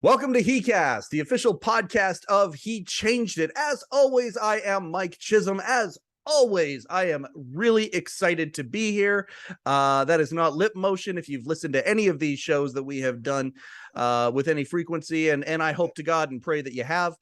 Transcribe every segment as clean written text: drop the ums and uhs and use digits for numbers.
Welcome to heCast, the official podcast of He Changed It. As always, I am Mike Chisholm. As always, I am really excited to be here. That is not lip motion. If you've listened to any of these shows that we have done with any frequency, and I hope to God and pray that you have,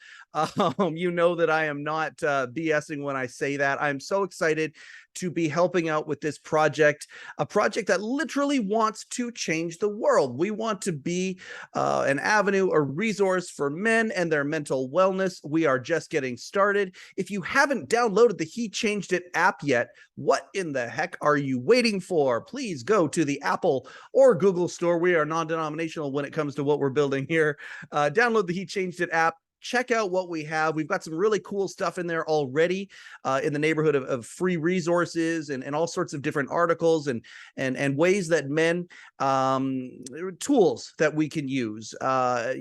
you know that I am not BSing when I say that. I'm so excited to be helping out with this project, a project that literally wants to change the world. We want to be an avenue, a resource for men and their mental wellness. We are just getting started. If you haven't downloaded the He Changed It app yet, what in the heck are you waiting for? Please go to the Apple or Google store. We are non-denominational when it comes to what we're building here. Download the He Changed It app. Check out what we have. We've got some really cool stuff in there already in the neighborhood of free resources and all sorts of different articles and ways that men, tools that we can use, and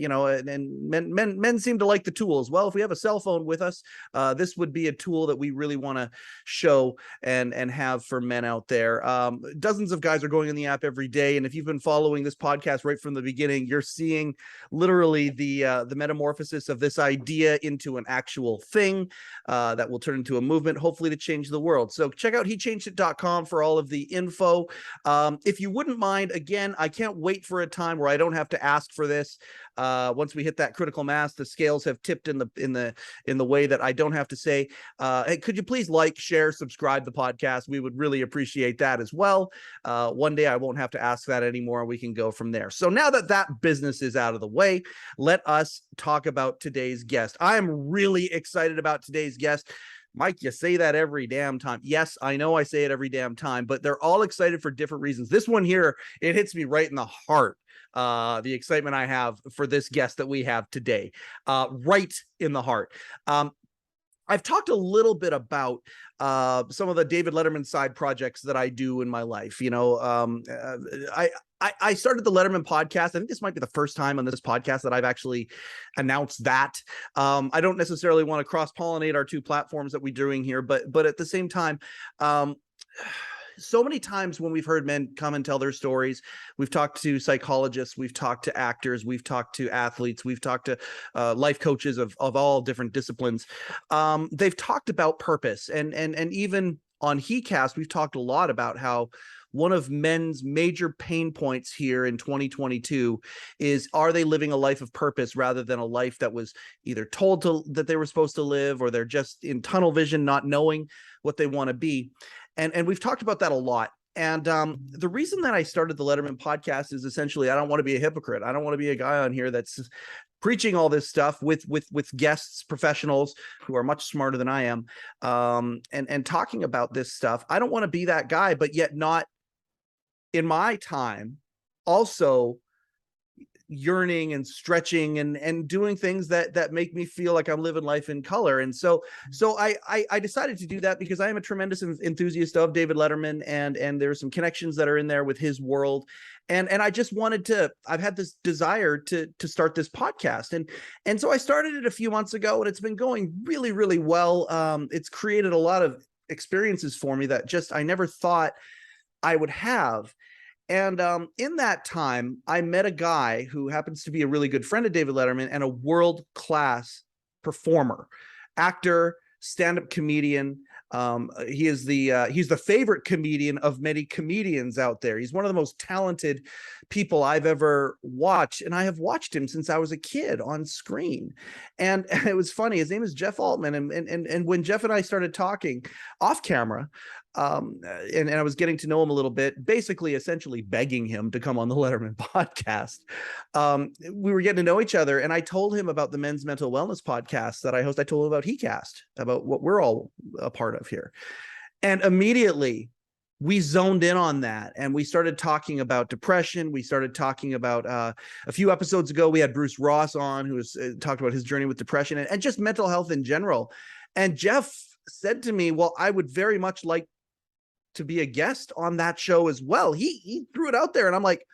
men seem to like the tools. Well, if we have a cell phone with us, this would be a tool that we really want to show and have for men out there. Dozens of guys are going in the app every day. And if you've been following this podcast right from the beginning, you're seeing literally the metamorphosis of this idea into an actual thing that will turn into a movement, hopefully to change the world. So check out HeChangedIt.com for all of the info. If you wouldn't mind, again, I can't wait for a time where I don't have to ask for this. Once we hit that critical mass, the scales have tipped in the way that I don't have to say, hey, could you please like, share, subscribe the podcast? We would really appreciate that as well. One day I won't have to ask that anymore. We can go from there. So now that that business is out of the way, let us talk about today's guest. I am really excited about today's guest. Mike, you say that every damn time. Yes, I know I say it every damn time, but they're all excited for different reasons. This one here, it hits me right in the heart. The excitement I have for this guest that we have today, right in the heart. I've talked a little bit about some of the David Letterman side projects that I do in my life. You know, I started the Letterman podcast. I think this might be the first time on this podcast that I've actually announced that. I don't necessarily want to cross-pollinate our two platforms that we're doing here, but at the same time, so many times when we've heard men come and tell their stories, we've talked to psychologists, we've talked to actors, we've talked to athletes, we've talked to life coaches of all different disciplines. They've talked about purpose, and even on heCast, we've talked a lot about how one of men's major pain points here in 2022 is, are they living a life of purpose rather than a life that was either told that they were supposed to live, or they're just in tunnel vision, not knowing what they want to be. And we've talked about that a lot. And the reason that I started the Letterman podcast is essentially, I don't want to be a hypocrite. I don't want to be a guy on here that's preaching all this stuff with guests, professionals who are much smarter than I am, and talking about this stuff. I don't want to be that guy, but yet not in my time also yearning and stretching and doing things that make me feel like I'm living life in color. And so I decided to do that because I am a tremendous enthusiast of David Letterman, and there's some connections that are in there with his world. And I just wanted to, I've had this desire to start this podcast. And so I started it a few months ago, and it's been going really, really well. It's created a lot of experiences for me that just I never thought I would have. And in that time, I met a guy who happens to be a really good friend of David Letterman and a world-class performer, actor, stand-up comedian. He's the favorite comedian of many comedians out there. He's one of the most talented people I've ever watched, and I have watched him since I was a kid on screen. And it was funny. His name is Jeff Altman, and when Jeff and I started talking off camera, and I was getting to know him a little bit, basically essentially begging him to come on the Letterman podcast. We were getting to know each other, and I told him about the men's mental wellness podcast that I host. I told him about heCast, about what we're all a part of here. And immediately we zoned in on that, and we started talking about depression. We started talking about a few episodes ago, we had Bruce Ross on, who was talked about his journey with depression and just mental health in general. And Jeff said to me, well, I would very much like to be a guest on that show as well. He threw it out there, and I'm like,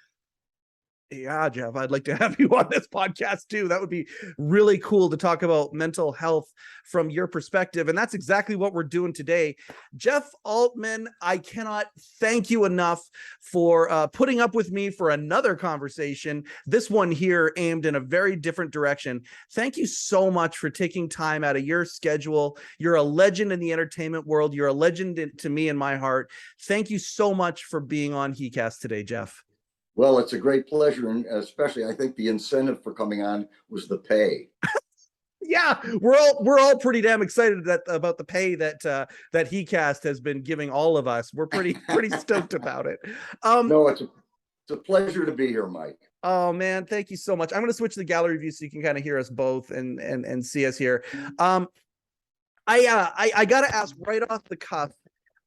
Yeah, Jeff, I'd like to have you on this podcast too. That would be really cool to talk about mental health from your perspective. And that's exactly what we're doing today. Jeff Altman, I cannot thank you enough for putting up with me for another conversation. This one here aimed in a very different direction. Thank you so much for taking time out of your schedule. You're a legend in the entertainment world. You're a legend to me in my heart. Thank you so much for being on heCast today, Jeff. Well, it's a great pleasure, and especially I think the incentive for coming on was the pay. Yeah, we're all pretty damn excited about the pay that heCast has been giving all of us. We're pretty stoked about it. No, it's a pleasure to be here, Mike. Oh man, thank you so much. I'm going to switch to the gallery view so you can kind of hear us both and see us here. I got to ask right off the cuff.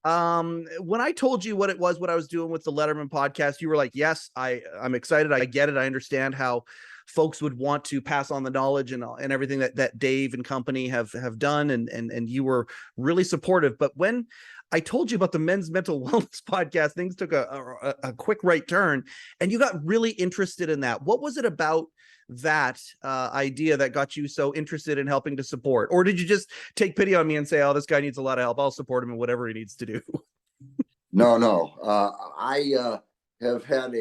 When I told you what I was doing with the Letterman podcast, you were like, yes, I'm excited. I get it. I understand how folks would want to pass on the knowledge and everything that Dave and company have done. And you were really supportive. But when I told you about the men's mental wellness podcast, things took a quick right turn and you got really interested in that. What was it about that idea that got you so interested in helping to support? Or did you just take pity on me and say, oh, this guy needs a lot of help, I'll support him in whatever he needs to do? No. I have had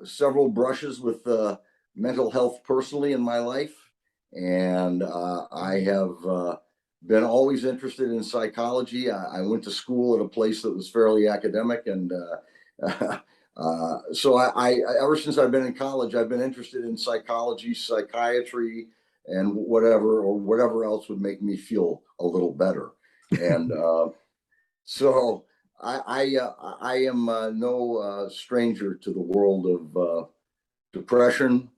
several brushes with mental health personally in my life, and I have been always interested in psychology. I went to school at a place that was fairly academic, and so I ever since I've been in college, I've been interested in psychology, psychiatry, and whatever else would make me feel a little better. And so I am no stranger to the world of depression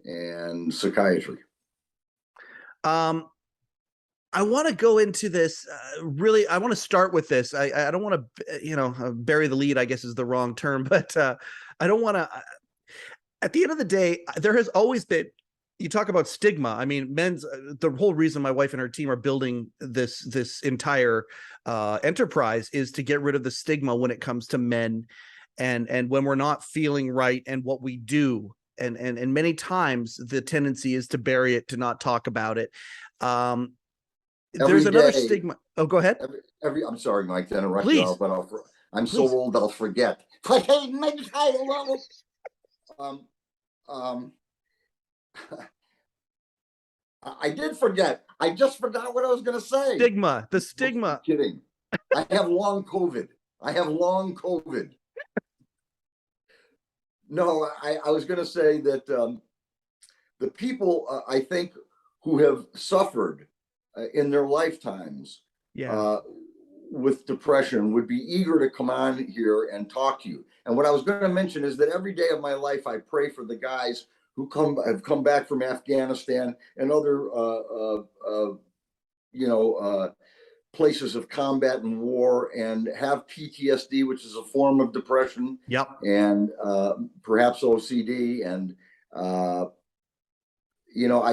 and psychiatry. I want to go into this really. I want to start with this. I don't want to, bury the lead, I guess is the wrong term, but I don't want to. At the end of the day, there has always been. You talk about stigma. I mean, the whole reason my wife and her team are building this entire enterprise is to get rid of the stigma when it comes to men, and when we're not feeling right and what we do. And many times the tendency is to bury it, to not talk about it. There's another stigma. Oh, go ahead. I'm sorry, Mike, to interrupt you, but I'm so old I'll forget. I did forget. I just forgot what I was going to say. The stigma. I'm kidding. I have long COVID. No, I was going to say that the people I think who have suffered in their lifetimes with depression would be eager to come on here and talk to you. And what I was going to mention is that every day of my life, I pray for the guys who have come back from Afghanistan and other, places of combat and war and have PTSD, which is a form of depression. Yep. And perhaps OCD. And, I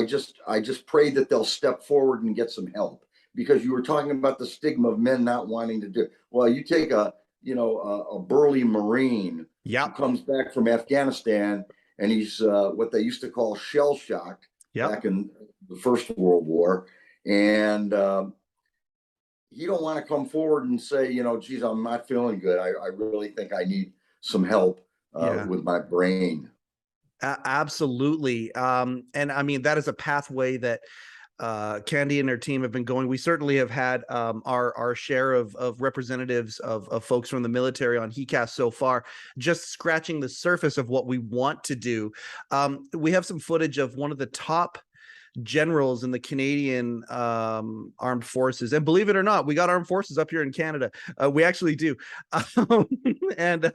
just pray that they'll step forward and get some help, because you were talking about the stigma of men not wanting to do it. Well, you take a burly Marine who comes back from Afghanistan, and he's what they used to call shell shocked back in the First World War. And he don't want to come forward and say, geez, I'm not feeling good. I really think I need some help with my brain. Absolutely. And I mean, that is a pathway that Candy and her team have been going. We certainly have had our share of representatives of folks from the military on heCast so far, just scratching the surface of what we want to do. We have some footage of one of the top generals in the Canadian armed forces, and believe it or not, we got armed forces up here in Canada. We actually do, and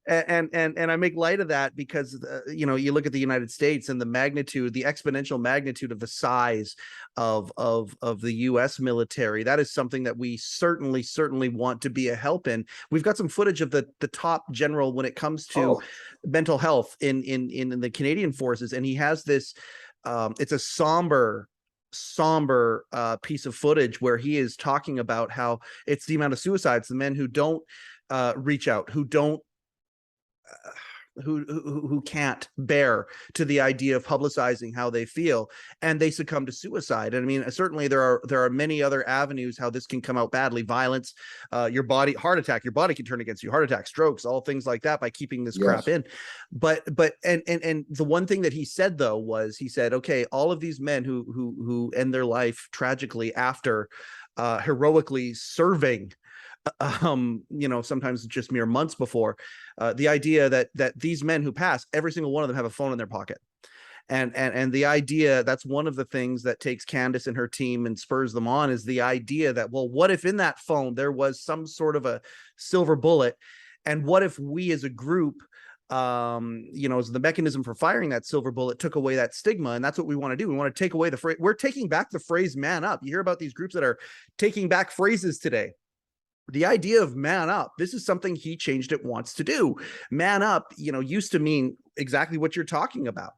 I make light of that because you look at the United States and the magnitude, the exponential magnitude of the size of the U.S. military. That is something that we certainly want to be a help in. We've got some footage of the top general when it comes to mental health in the Canadian forces, and he has this. It's a somber piece of footage where he is talking about how it's the amount of suicides, the men who don't reach out, who don't who can't bear to the idea of publicizing how they feel, and they succumb to suicide. And I mean, certainly there are many other avenues how this can come out badly: violence, your body, heart attack, your body can turn against you, heart attack, strokes, all things like that, by keeping this crap in. But and the one thing that he said, though, was he said, okay, all of these men who end their life tragically after heroically serving, sometimes just mere months before, the idea that these men who pass, every single one of them have a phone in their pocket. And the idea, that's one of the things that takes Candace and her team and spurs them on, is the idea that, well, what if in that phone there was some sort of a silver bullet? And what if we as a group, as the mechanism for firing that silver bullet, took away that stigma? And that's what we want to do. We want to take away the phrase. We're taking back the phrase man up. You hear about these groups that are taking back phrases today. The idea of man up, this is something HeChangedIt wants to do. Man up, used to mean exactly what you're talking about.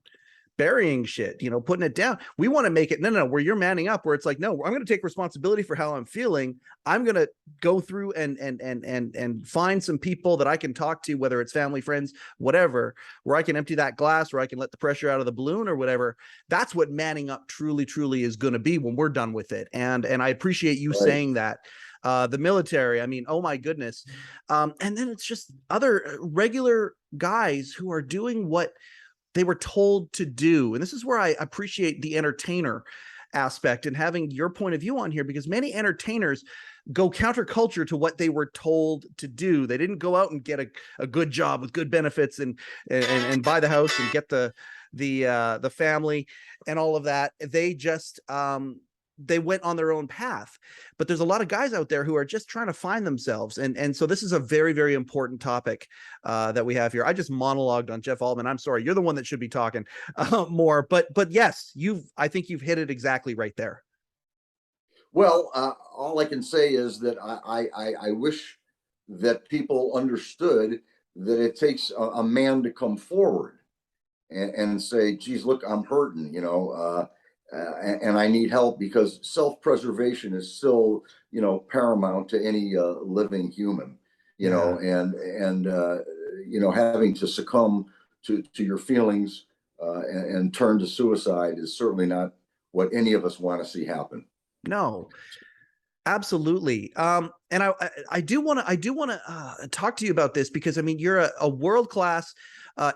Burying shit, putting it down. We want to make it, no, where you're manning up, where it's like, no, I'm going to take responsibility for how I'm feeling. I'm going to go through and find some people that I can talk to, whether it's family, friends, whatever, where I can empty that glass, where I can let the pressure out of the balloon or whatever. That's what manning up truly, truly is going to be when we're done with it. And I appreciate you saying that. The military, I mean, oh my goodness. And then it's just other regular guys who are doing what they were told to do. And this is where I appreciate the entertainer aspect and having your point of view on here, because many entertainers go counterculture to what they were told to do. They didn't go out and get a good job with good benefits and buy the house and get the family and all of that. They just they went on their own path. But there's a lot of guys out there who are just trying to find themselves. And so this is a very, very important topic that we have here. I just monologued on Jeff Altman. I'm sorry. You're the one that should be talking more. But yes, I think you've hit it exactly right there. Well, all I can say is that I wish that people understood that it takes a man to come forward and say, geez, look, I'm hurting, and I need help, because self-preservation is still, paramount to any living human, and having to succumb to your feelings and turn to suicide is certainly not what any of us want to see happen. No, absolutely. And I do want to talk to you about this, because I mean, you're a world-class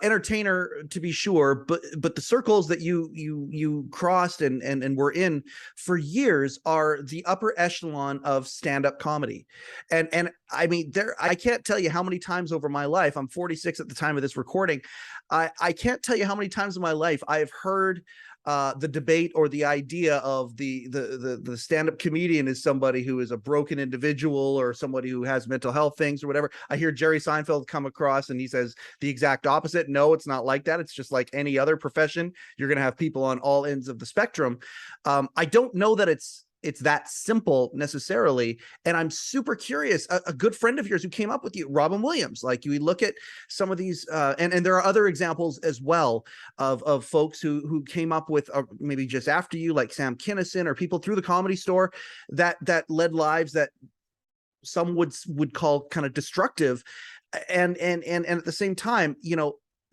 entertainer, to be sure, but the circles that you crossed and were in for years are the upper echelon of stand-up comedy. And I mean, I can't tell you how many times over my life, I'm 46 at the time of this recording, I can't tell you how many times in my life I've heard the debate or the idea of the stand-up comedian is somebody who is a broken individual or somebody who has mental health things or whatever. I hear Jerry Seinfeld come across and he says the exact opposite. No, it's not like that. It's just like any other profession. You're going to have people on all ends of the spectrum. I don't know that it's that simple necessarily. And I'm super curious, a good friend of yours who came up with you, Robin Williams, like you look at some of these, and there are other examples as well of folks who came up with maybe just after you, like Sam Kinison, or people through the Comedy Store that led lives that some would call kind of destructive. And at the same time,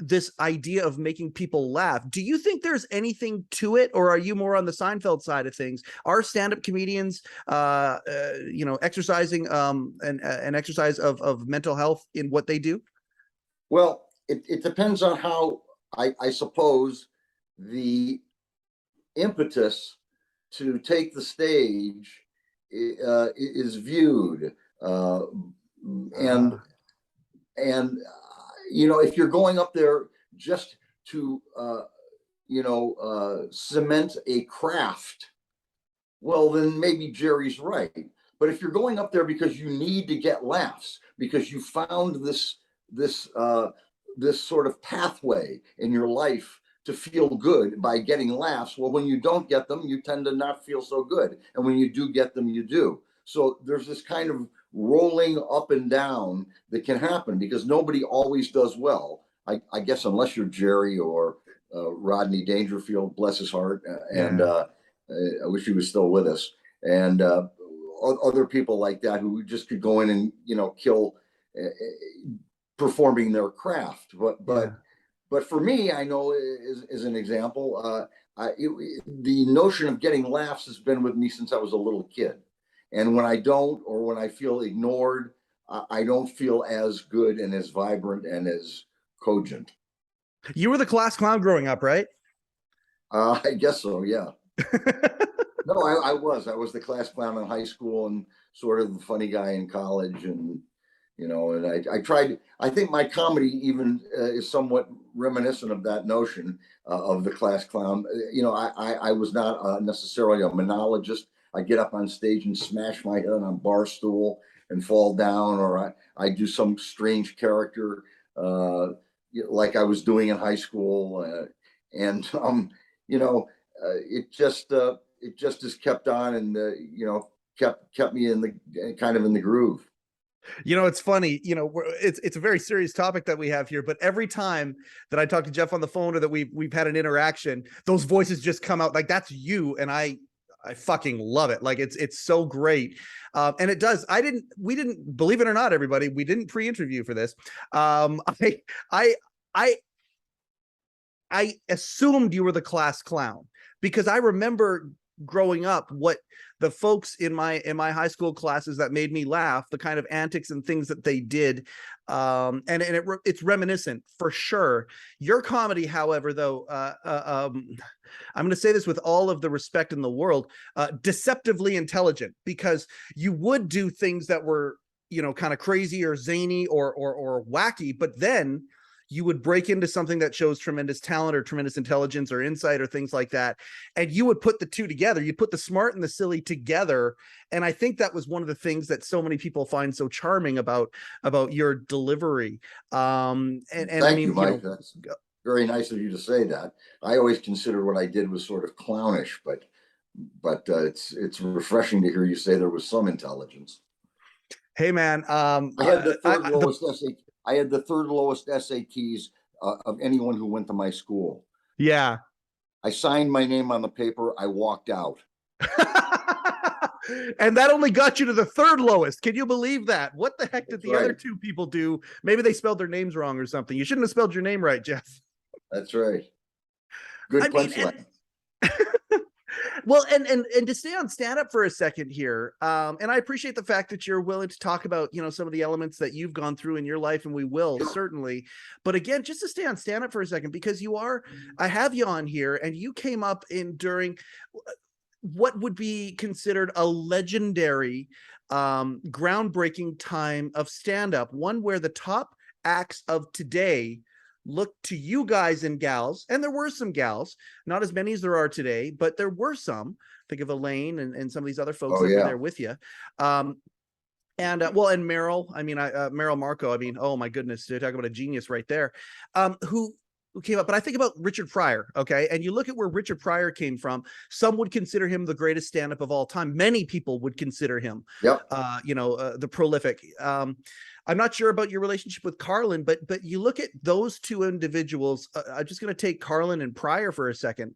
this idea of making people laugh. Do you think there's anything to it, or are you more on the Seinfeld side of things? Are stand-up comedians, exercising an exercise of mental health in what they do? Well, it depends on how I suppose the impetus to take the stage is viewed, and if you're going up there just to, cement a craft, well, then maybe Jerry's right. But if you're going up there because you need to get laughs, because you found this sort of pathway in your life to feel good by getting laughs, well, when you don't get them, you tend to not feel so good. And when you do get them, you do. So there's this kind of rolling up and down that can happen, because nobody always does well. I guess unless you're Jerry or Rodney Dangerfield, bless his heart, and I wish he was still with us, and other people like that who just could go in and kill, performing their craft. Yeah. But for me, I know as an example, the notion of getting laughs has been with me since I was a little kid. And when I don't, or when I feel ignored, I don't feel as good and as vibrant and as cogent. You were the class clown growing up, right? I guess so, yeah. No, I was the class clown in high school and sort of the funny guy in college. And, you know, and I tried, I think my comedy even is somewhat reminiscent of that notion of the class clown. You know, I was not necessarily a monologist. I get up on stage and smash my head on a bar stool and fall down, or I do some strange character like I was doing in high school. And, you know, it just has kept on, and you know, kept me in the kind of in the groove. You know, it's funny, you know, it's a very serious topic that we have here, but every time that I talk to Jeff on the phone or that we've had an interaction, those voices just come out like that's you, and I fucking love it. Like it's so great. And it does. We didn't, believe it or not, everybody, we didn't pre-interview for this. I I I assumed you were the class clown because I remember growing up what the folks in my high school classes that made me laugh, the kind of antics and things that they did, and it's reminiscent for sure. Your comedy, however, though, I'm going to say this with all of the respect in the world, deceptively intelligent, because you would do things that were, you know, kind of crazy or zany or wacky, but then you would break into something that shows tremendous talent or tremendous intelligence or insight or things like that. And you would put the two together. You put the smart and the silly together. And I think that was one of the things that so many people find so charming about your delivery. And Thank I mean, you, Mike. you know, That's very nice of you to say that. I always considered what I did was sort of clownish, but it's refreshing to hear you say there was some intelligence. hey man, I had the third lowest SAT. I had the third lowest SATs of anyone who went to my school. yeah. I signed my name on the paper. I walked out. And that only got you to the third lowest. Can you believe that? What the heck did the other two people do? Maybe they spelled their names wrong or something. You shouldn't have spelled your name right, Jeff. That's right. Good punchline. Well, and to stay on stand up for a second here, and I appreciate the fact that you're willing to talk about, you know, some of the elements that you've gone through in your life, and we will certainly. But again, just to stay on stand up for a second, because I have you on here, and you came up during what would be considered a legendary, groundbreaking time of stand up, one where the top acts of today look to you guys and gals, and there were some gals, not as many as there are today, but there were some. Think of Elaine and some of these other folks that were there with you. And Meryl, I mean, Meryl Marco, I mean, oh my goodness, you're talking about a genius right there. Who came up, but I think about Richard Pryor, okay? And you look at where Richard Pryor came from, some would consider him the greatest stand-up of all time. Many people would consider him, the prolific. I'm not sure about your relationship with Carlin, but you look at those two individuals. I'm just going to take Carlin and Pryor for a second,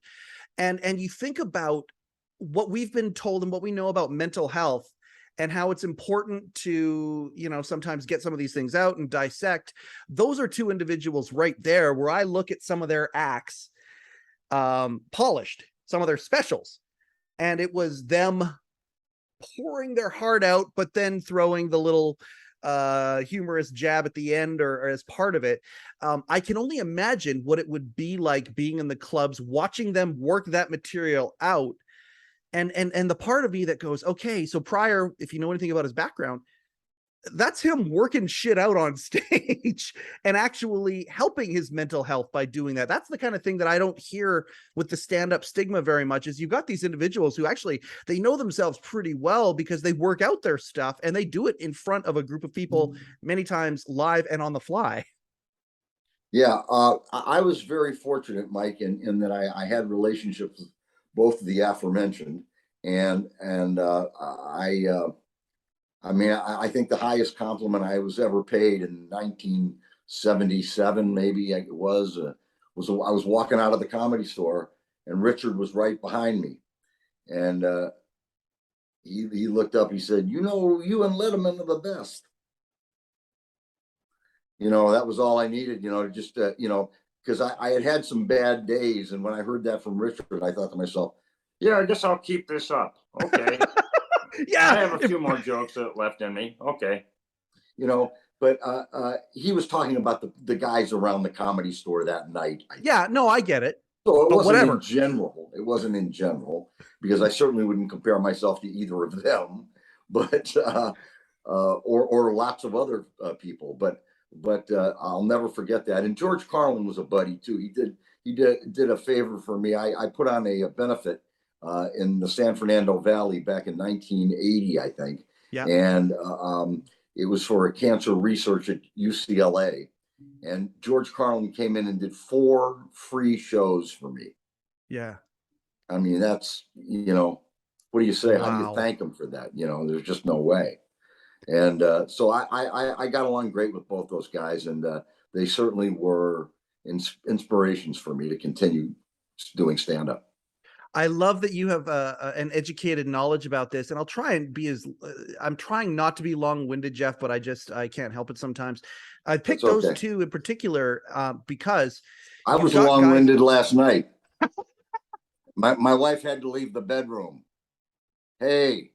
and you think about what we've been told and what we know about mental health and how it's important to, you know, sometimes get some of these things out and dissect. Those are two individuals right there where I look at some of their acts, polished, some of their specials, and it was them pouring their heart out, but then throwing the little humorous jab at the end or as part of it. I can only imagine what it would be like being in the clubs, watching them work that material out. And the part of me that goes, okay, so Pryor, if you know anything about his background, that's him working shit out on stage and actually helping his mental health by doing that. That's the kind of thing that I don't hear with the stand-up stigma very much, is you've got these individuals who actually, they know themselves pretty well because they work out their stuff and they do it in front of a group of people many times live and on the fly. Yeah, I was very fortunate, Mike, in that I had relationships with both of the aforementioned, and I mean, I think the highest compliment I was ever paid in 1977, maybe it was I was walking out of the Comedy Store, and Richard was right behind me, and he looked up. He said, "You know, you and Letterman are the best." that was all I needed, just, because I had had some bad days. And when I heard that from Richard, I thought to myself, yeah, I guess I'll keep this up. Okay. Yeah. I have a few more jokes left in me. Okay. But he was talking about the guys around the Comedy Store that night. Yeah, no, I get it. So it but wasn't whatever. in general. It wasn't in general, because I certainly wouldn't compare myself to either of them, but or lots of other people. But I'll never forget that. And George Carlin was a buddy too. He did a favor for me. I put on a benefit in the San Fernando Valley back in 1980, I think. Yeah. And it was for a cancer research at UCLA. And George Carlin came in and did 4 free shows for me. Yeah. I mean, that's, what do you say? Wow. How do you thank him for that? There's just no way. And so I got along great with both those guys, and they certainly were inspirations for me to continue doing stand-up. I love that you have an educated knowledge about this, and I'll try and be I'm trying not to be long-winded, Jeff, but I can't help it sometimes. I picked those two in particular because I was long-winded last night. My wife had to leave the bedroom. Hey,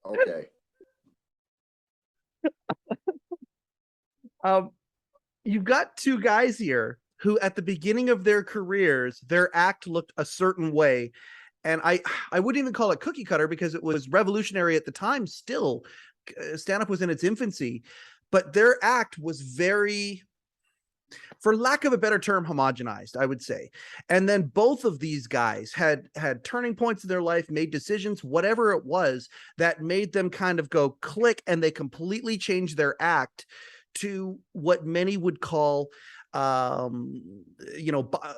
okay. You've got 2 guys here who at the beginning of their careers, their act looked a certain way. And I wouldn't even call it cookie cutter, because it was revolutionary at the time. Still, stand-up was in its infancy, but their act was very, for lack of a better term, homogenized, I would say. And then both of these guys had turning points in their life, made decisions, whatever it was, that made them kind of go click, and they completely changed their act to what many would call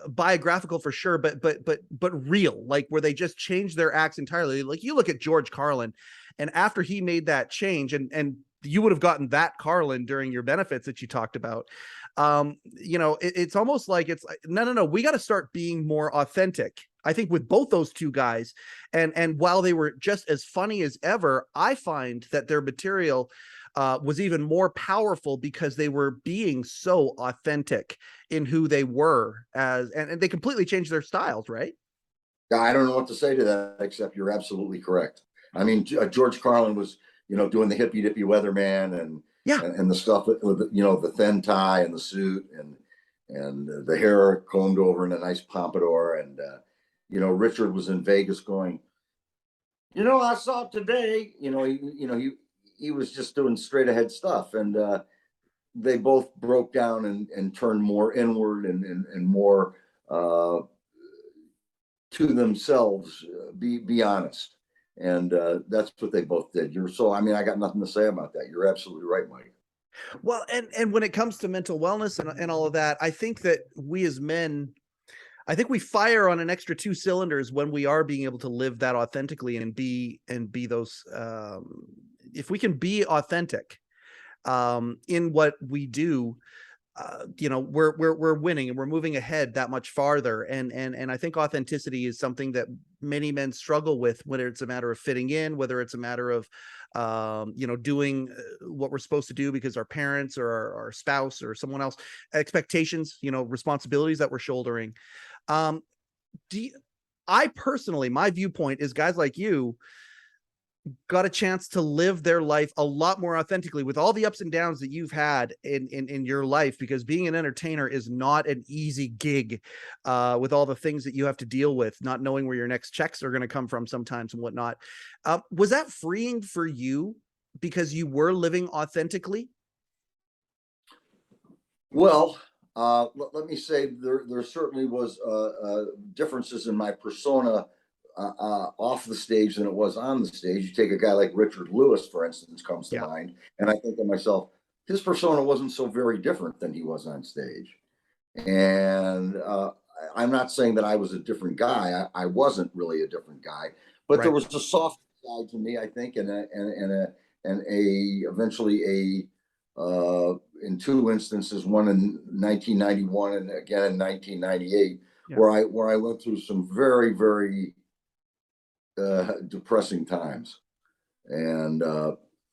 biographical for sure, but real, like where they just changed their acts entirely. Like you look at George Carlin, and after he made that change, and you would have gotten that Carlin during your benefits that you talked about. It's almost like it's no, we got to start being more authentic. I think with both those 2 guys, and while they were just as funny as ever, I find that their material was even more powerful because they were being so authentic in who they were and they completely changed their styles, right? I don't know what to say to that, except you're absolutely correct. I mean, George Carlin was, doing the hippy dippy weatherman and the stuff with the thin tie and the suit and the hair combed over in a nice pompadour. And, Richard was in Vegas going, I saw it today, he was just doing straight ahead stuff. And they both broke down and turned more inward and more to themselves, be honest. And that's what they both did. I got nothing to say about that. You're absolutely right, Mike. Well, and when it comes to mental wellness and all of that, I think that we as men, I think we fire on an extra 2 cylinders when we are being able to live that authentically and be those, if we can be authentic in what we do, we're winning, and we're moving ahead that much farther. And I think authenticity is something that many men struggle with, whether it's a matter of fitting in, whether it's a matter of doing what we're supposed to do because our parents or our spouse or someone else expectations, responsibilities that we're shouldering. I personally, my viewpoint is guys like you got a chance to live their life a lot more authentically with all the ups and downs that you've had in your life, because being an entertainer is not an easy gig, with all the things that you have to deal with, not knowing where your next checks are going to come from sometimes and whatnot. Was that freeing for you because you were living authentically? Well, let me say there certainly was differences in my persona off the stage than it was on the stage. You take a guy like Richard Lewis, for instance, comes to mind, and I think to myself, his persona wasn't so very different than he was on stage. And I'm not saying that I was a different guy. I wasn't really a different guy, but there was a soft side to me, I think, and eventually in 2 instances, one in 1991 and again in 1998, where I went through some very, very depressing times, and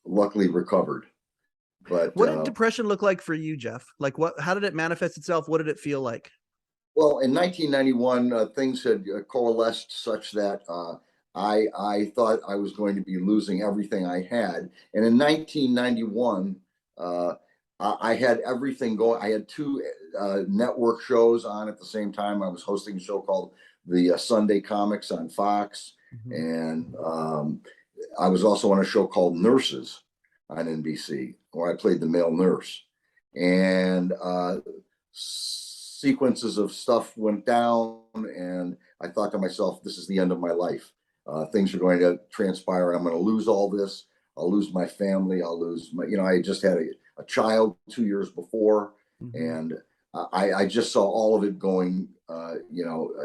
luckily recovered. But what did depression look like for you, Jeff? Like how did it manifest itself? What did it feel like? well, in 1991, things had coalesced such that I thought I was going to be losing everything I had. And in 1991, uh, I had everything going. I had two network shows on at the same time. I was hosting a show called the Sunday Comics on Fox, and I was also on a show called Nurses on NBC, where I played the male nurse. And sequences of stuff went down, and I thought to myself, this is the end of my life. Things are going to transpire. I'm going to lose all this. I'll lose my family. I'll lose my, I had just had a child 2 years before, and I just saw all of it going,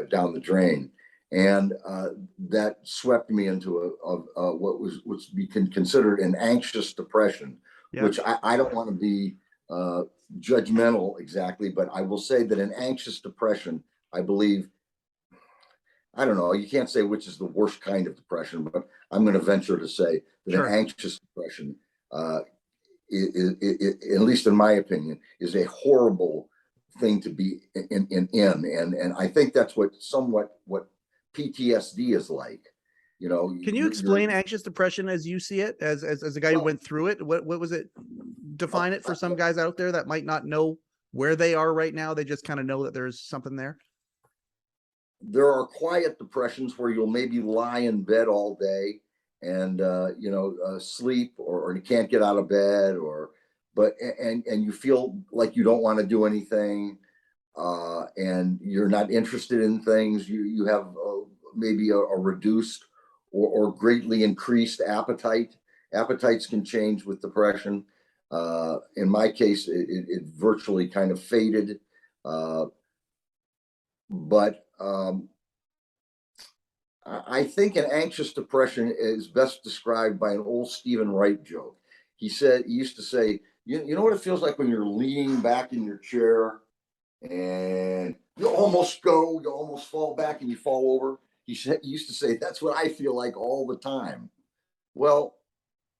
down the drain. And that swept me into what was be considered an anxious depression, which I don't want to be judgmental exactly, but I will say that an anxious depression, I believe, I don't know, you can't say which is the worst kind of depression, but I'm going to venture to say that an anxious depression, at least in my opinion, is a horrible thing to be in. And I think that's what PTSD is like. Can you explain anxious depression as you see it, as a guy who went through it? What was it? Define it for some guys out there that might not know where they are right now. They just kind of know that there's something there. There are quiet depressions where you'll maybe lie in bed all day and sleep, or you can't get out of bed, and you feel like you don't want to do anything, and you're not interested in things. You have maybe a reduced or greatly increased appetite. Appetites can change with depression. In my case, it virtually kind of faded. But I think an anxious depression is best described by an old Stephen Wright joke. He used to say, you know what it feels like when you're leaning back in your chair and you almost fall back and you fall over. He used to say, that's what I feel like all the time. Well,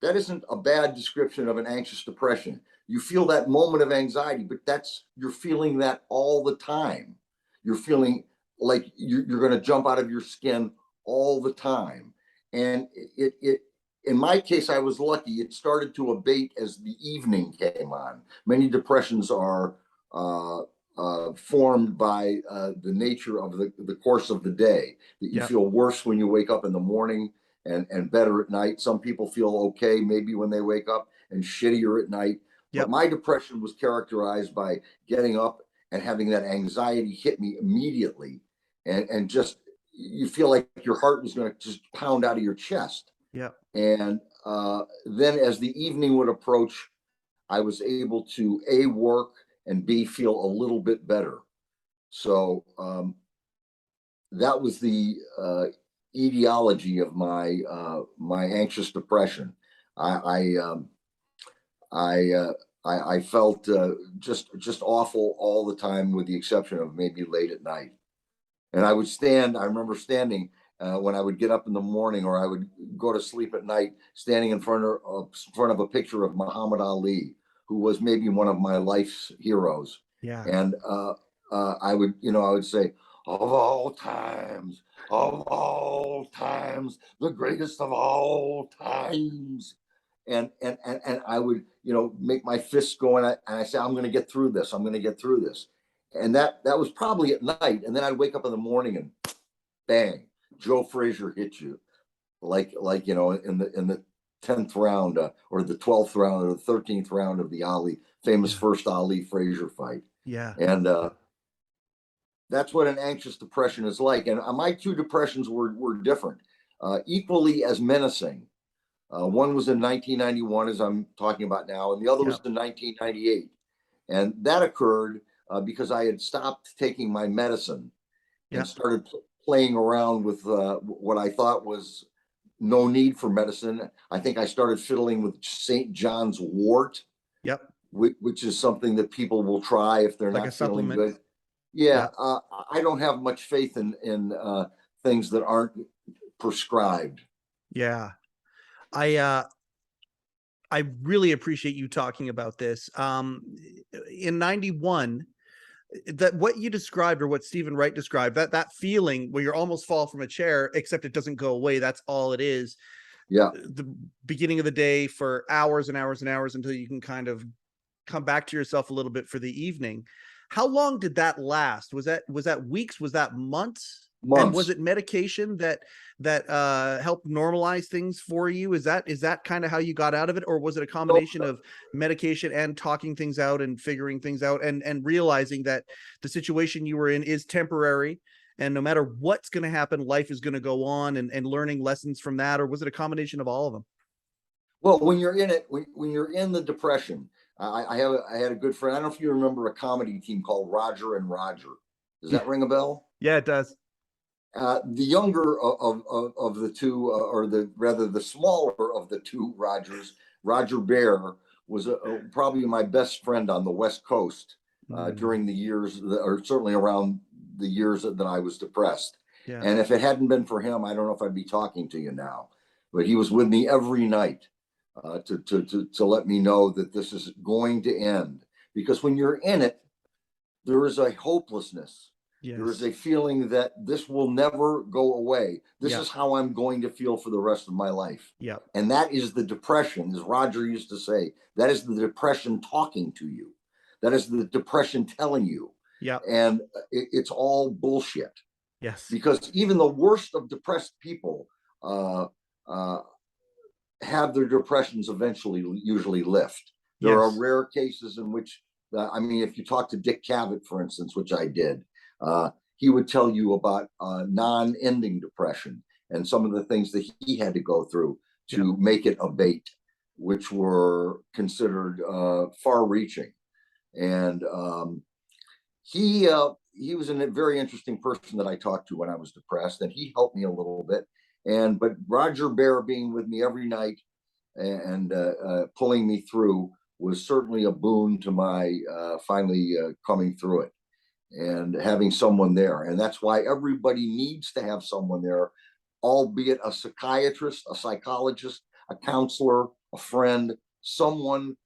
that isn't a bad description of an anxious depression. You feel that moment of anxiety, but you're feeling that all the time. You're feeling like you're going to jump out of your skin all the time. And it in my case, I was lucky. It started to abate as the evening came on. Many depressions are formed by the nature of the course of the day, that you feel worse when you wake up in the morning and better at night. Some people feel okay maybe when they wake up and shittier at night. But my depression was characterized by getting up and having that anxiety hit me immediately, and just you feel like your heart was going to just pound out of your chest. And then as the evening would approach, I was able to A, work, and B, feel a little bit better. So that was the etiology of my anxious depression. I felt just awful all the time, with the exception of maybe late at night. And I remember standing when I would get up in the morning, or I would go to sleep at night, standing in front of a picture of Muhammad Ali, who was maybe one of my life's heroes. And I would say, of all times, the greatest of all times. And I would, make my fists go, and I say, I'm going to get through this. I'm going to get through this. And that was probably at night. And then I'd wake up in the morning and bang, Joe Frazier hit you, like in the 10th round, or the 12th round, or the 13th round of the famous first Ali Frazier fight. And that's what an anxious depression is like. And my two depressions were different, equally as menacing. One was in 1991, as I'm talking about now, and the other was in 1998. And that occurred because I had stopped taking my medicine and started playing around with what I thought was no need for medicine. I think I started fiddling with St. John's wort, which is something that people will try if they're not feeling good. I don't have much faith in things that aren't prescribed. I I really appreciate you talking about this. In 91, that what you described, or what Stephen Wright described, that feeling where you almost fall from a chair, except it doesn't go away. That's all it is. Yeah. The beginning of the day for hours and hours and hours until you can kind of come back to yourself a little bit for the evening. How long did that last? Was that weeks? Was that months? And was Months. it medication that helped normalize things for you? Is that kind of how you got out of it, or was it a combination of medication and talking things out and figuring things out and realizing that the situation you were in is temporary, and no matter what's going to happen, life is going to go on, and learning lessons from that? Or was it a combination of all of them? Well, when you're in it, when you're in the depression, I had a good friend. I don't know if you remember a comedy team called Roger and Roger. Does that ring a bell? Yeah, it does. The younger of the two, or the smaller of the two Rogers, Roger Bear, was probably my best friend on the West Coast during the years, or certainly around the years that I was depressed. Yeah. And if it hadn't been for him, I don't know if I'd be talking to you now. But he was with me every night to let me know that this is going to end. Because when you're in it, there is a hopelessness. Yes. There is a feeling that this will never go away. This Yeah. is how I'm going to feel for the rest of my life. Yeah. And that is the depression, as Roger used to say. That is the depression talking to you. That is the depression telling you. Yeah. And it's all bullshit. Yes. Because even the worst of depressed people have their depressions eventually usually lift. There are rare cases in which, I mean, if you talk to Dick Cavett, for instance, which I did, he would tell you about non-ending depression and some of the things that he had to go through to make it abate, which were considered far-reaching. And he was a very interesting person that I talked to when I was depressed, and he helped me a little bit. But Roger Bear being with me every night and pulling me through was certainly a boon to my finally coming through it and having someone there. And that's why everybody needs to have someone there, albeit a psychiatrist, a psychologist, a counselor, a friend, someone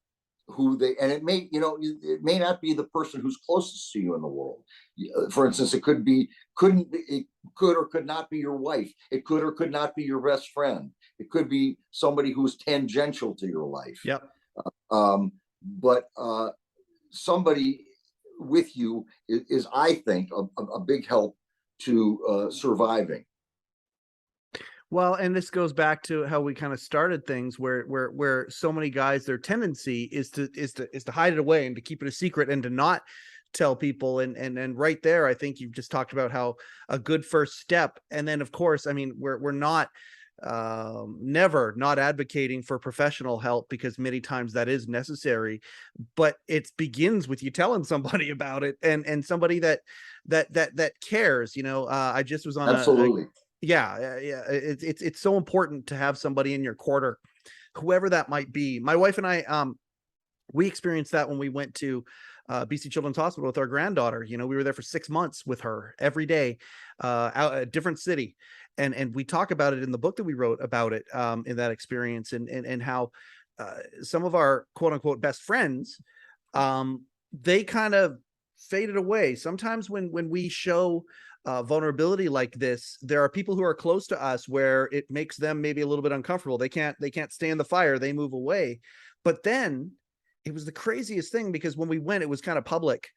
who it may not be the person who's closest to you in the world. For instance, it could or could not be your wife. It could or could not be your best friend. It could be somebody who's tangential to your life. Yep. But somebody with you is, I think, a big help to surviving. Well, and this goes back to how we kind of started things, where so many guys, their tendency is to hide it away and to keep it a secret and to not tell people. And right there, I think you've just talked about how a good first step. And then, of course, I mean, we're not never not advocating for professional help, because many times that is necessary, but it begins with you telling somebody about it, and somebody that cares. I just was on Absolutely. It's so important to have somebody in your corner, whoever that might be. My wife and I, we experienced that when we went to BC Children's Hospital with our granddaughter. We were there for 6 months with her every day, out a different city. And we talk about it in the book that we wrote about it, in that experience, and how some of our quote unquote best friends, they kind of faded away. Sometimes when we show vulnerability like this, there are people who are close to us where it makes them maybe a little bit uncomfortable. They can't stand the fire. They move away. But then it was the craziest thing, because when we went, it was kind of public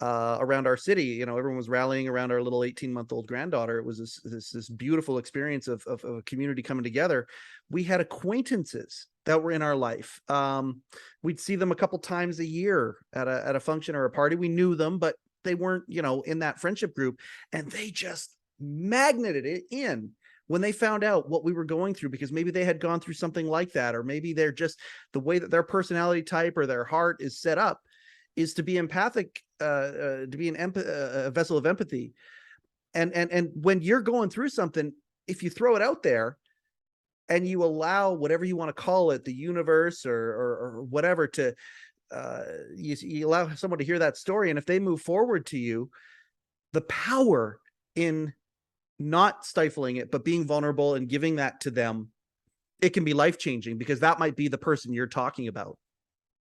around our city. Everyone was rallying around our little 18-month-old granddaughter. It was this beautiful experience of a community coming together. We had acquaintances that were in our life. We'd see them a couple times a year at a function or a party. We knew them, but they weren't, in that friendship group, and they just magneted it in when they found out what we were going through, because maybe they had gone through something like that, or maybe they're just, the way that their personality type or their heart is set up is to be empathic, to be a vessel of empathy. And when you're going through something, if you throw it out there and you allow whatever you want to call it, the universe or whatever, to you allow someone to hear that story, and if they move forward to you, the power in not stifling it but being vulnerable and giving that to them it can be life-changing, because that might be the person you're talking about.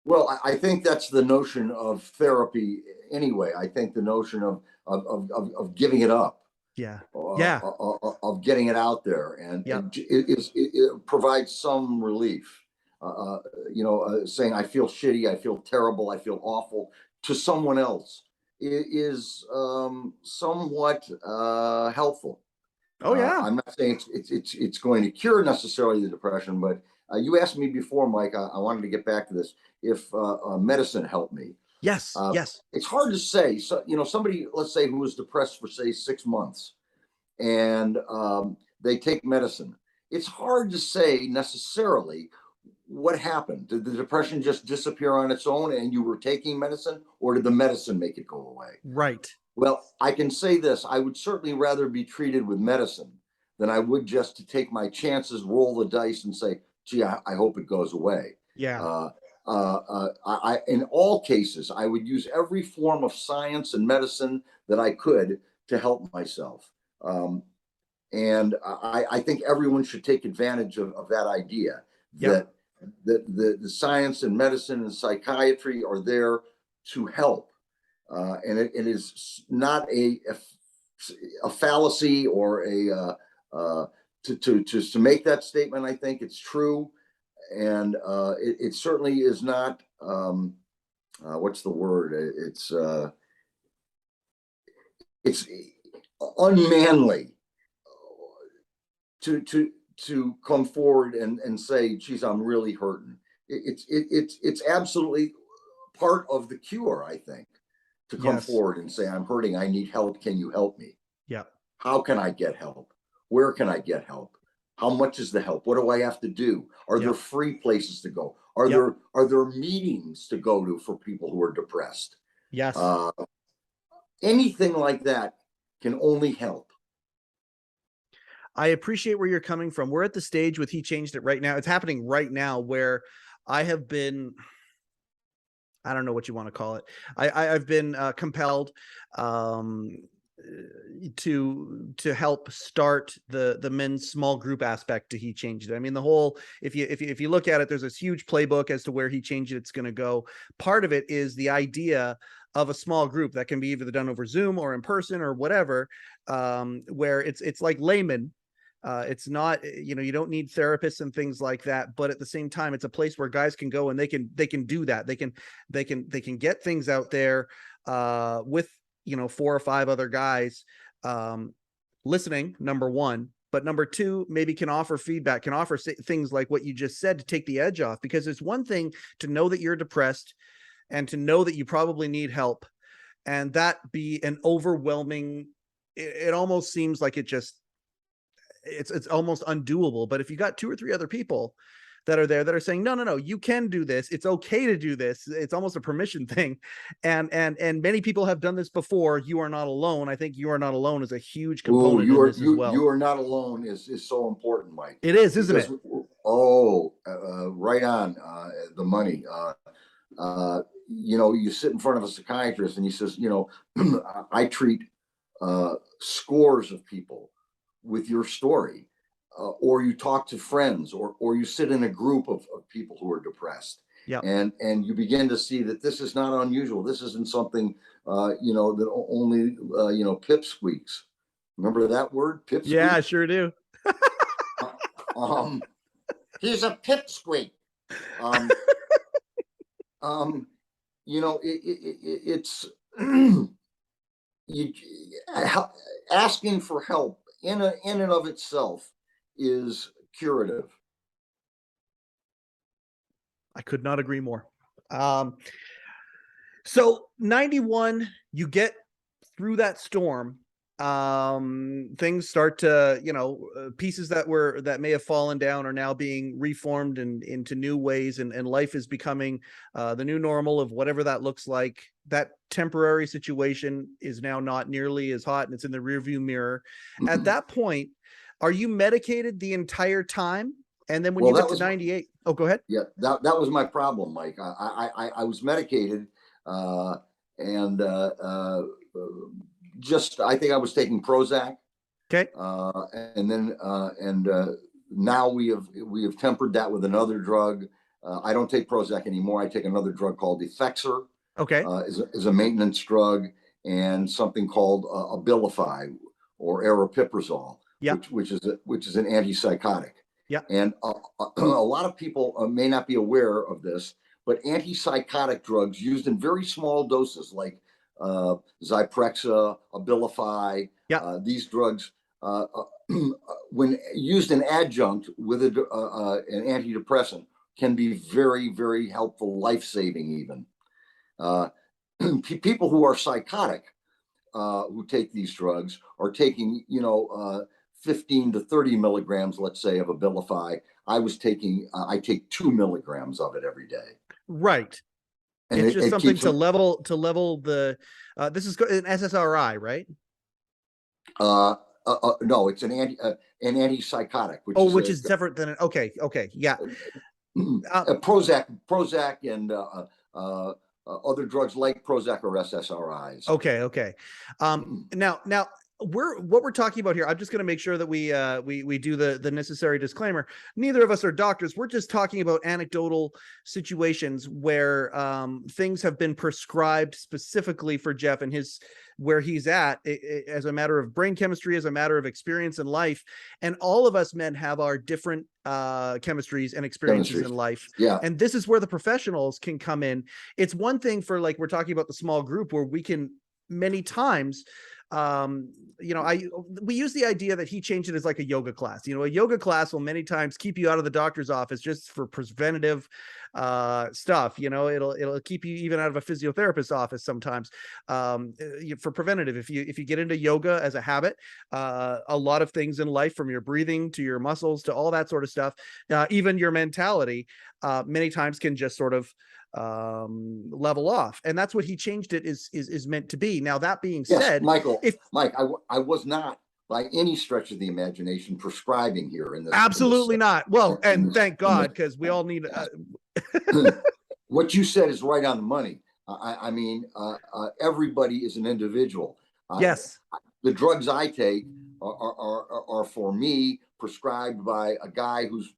Well, I think that's the notion of therapy anyway. I think the notion of giving it up, Yeah. Yeah. of getting it out there, and Yep. it provides some relief. Saying I feel shitty, I feel terrible, I feel awful to someone else is somewhat helpful. Oh yeah. I'm not saying it's going to cure necessarily the depression, but you asked me before, Mike. I wanted to get back to this. If medicine helped me, Yes. Yes. it's hard to say. So somebody, let's say, who was depressed for say 6 months, and they take medicine. It's hard to say necessarily what happened. Did the depression just disappear on its own, and you were taking medicine, or did the medicine make it go away? Right. Well, I can say this: I would certainly rather be treated with medicine than I would just to take my chances, roll the dice, and say, "Gee, I hope it goes away." Yeah. In all cases, I would use every form of science and medicine that I could to help myself. And I think everyone should take advantage of that idea, Yep. that the science and medicine and psychiatry are there to help. And it is not a fallacy or to make that statement. I think it's true, and it certainly is not. What's the word? It's unmanly to come forward and say, "Geez, I'm really hurting." It's absolutely part of the cure, I think, to come Yes. forward and say, "I'm hurting. I need help. Can you help me? Yeah. How can I get help? Where can I get help? How much is the help? What do I have to do? Are there free places to go? Are there meetings to go to for people who are depressed?" Yes. Anything like that can only help. I appreciate where you're coming from. We're at the stage with He Changed It right now. It's happening right now, where I have been, I don't know what you want to call it. I've been compelled to help start the men's small group aspect to He Changed It. I mean, the whole, if you look at it, there's this huge playbook as to where He Changed It's going to go. Part of it is the idea of a small group that can be either done over Zoom or in person or whatever, where it's like layman. It's not, you don't need therapists and things like that, but at the same time, it's a place where guys can go and they can do that. They can get things out there with 4 or 5 other guys listening, number one, but number two, maybe can offer feedback, can offer things like what you just said to take the edge off, because it's one thing to know that you're depressed and to know that you probably need help, and that be an overwhelming, it almost seems like it's almost undoable. But if you got 2 or 3 other people that are there that are saying, no, you can do this, it's okay to do this, it's almost a permission thing, and many people have done this before. You are not alone. I think you are not alone is a huge component in this as well. You are not alone is so important, Mike. It is, isn't it? Right on the money. You sit in front of a psychiatrist and he says, I treat scores of people with your story, or you talk to friends, or you sit in a group of people who are depressed. Yeah. And you begin to see that this is not unusual. This isn't something, that only, pipsqueaks. Remember that word, pipsqueak? Yeah, I sure do. He's a pipsqueak. It's asking for help in and of itself is curative. I could not agree more. So 91, you get through that storm. Things start to, pieces that may have fallen down are now being reformed into new ways, and life is becoming the new normal of whatever that looks like. That temporary situation is now not nearly as hot, and it's in the rearview mirror. At that point, are you medicated the entire time? And then when you get to 98, go ahead. Yeah, that was my problem, Mike. I was medicated, and I think I was taking Prozac. Okay. And then now we have tempered that with another drug. I don't take Prozac anymore. I take another drug called Effexor. Okay. Is a maintenance drug, and something called Abilify or aripiprazole, which is an antipsychotic. Yeah. And a lot of people may not be aware of this, but antipsychotic drugs used in very small doses, like Zyprexa, Abilify, these drugs, when used in adjunct with an antidepressant, can be very, very helpful, life-saving even. People who are psychotic, who take these drugs, are taking, 15 to 30 milligrams, let's say, of Abilify. I take 2 milligrams of it every day. Right. And it's just something to level the, this is an SSRI, right? No, it's an antipsychotic, which is different than okay. Yeah. Prozac and other drugs like Prozac or SSRIs. Okay. Now what we're talking about here, I'm just going to make sure that we do the necessary disclaimer. Neither of us are doctors. We're just talking about anecdotal situations where things have been prescribed specifically for Jeff and where he's at, as a matter of brain chemistry, as a matter of experience in life. And all of us men have our different chemistries and experiences in life. Yeah. And this is where the professionals can come in. It's one thing for, like, we're talking about the small group where we can many times, we use the idea that HeChangedIt as like a yoga class. A yoga class will many times keep you out of the doctor's office just for preventative stuff. It'll keep you even out of a physiotherapist's office sometimes, for preventative. If you get into yoga as a habit, a lot of things in life, from your breathing to your muscles to all that sort of stuff, even your mentality, many times can just sort of level off. And that's what HeChangedIt is meant to be. Now, that being said, Mike, I was not by any stretch of the imagination prescribing here in this. Absolutely not. Well, and thank God, because we all need. What you said is right on the money. I mean, everybody is an individual. Yes. The drugs I take are for me, prescribed by a guy who's,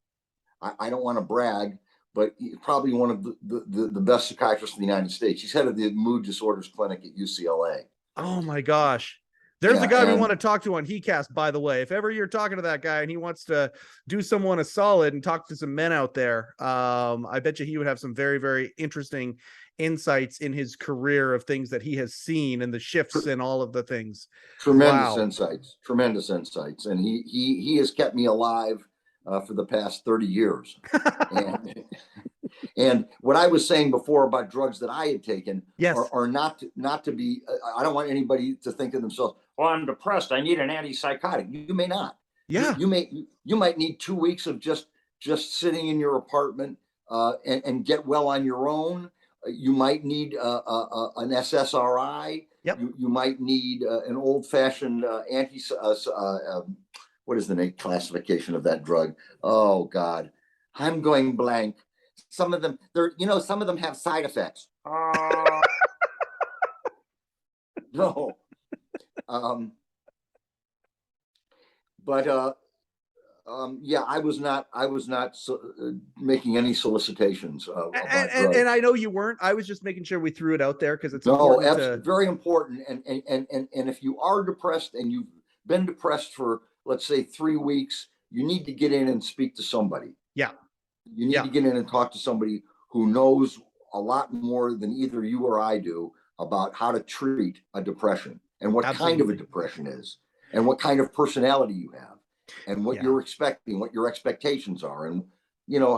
I don't want to brag, but probably one of the best psychiatrists in the United States. He's head of the mood disorders clinic at UCLA. Oh my gosh. There's a guy we want to talk to on heCast, by the way. If ever you're talking to that guy and he wants to do someone a solid and talk to some men out there, I bet you he would have some very, very interesting insights in his career of things that he has seen and the shifts and all of the things. Tremendous insights. And he has kept me alive for the past 30 years. And what I was saying before about drugs that I had taken are not to be, I don't want anybody to think of themselves, well, I'm depressed, I need an antipsychotic. You may not. Yeah. You might need 2 weeks of just sitting in your apartment and get well on your own. You might need an SSRI. Yep. You might need an old-fashioned what is the name classification of that drug? Oh God, I'm going blank. Some of them, some of them have side effects. No. Yeah, I was not making any solicitations. And I know you weren't. I was just making sure we threw it out there because it's very important. And if you are depressed and you've been depressed for, let's say, 3 weeks, you need to get in and speak to somebody. Yeah. You need to get in and talk to somebody who knows a lot more than either you or I do about how to treat a depression and what kind of a depression is and what kind of personality you have and what you're expecting, what your expectations are, and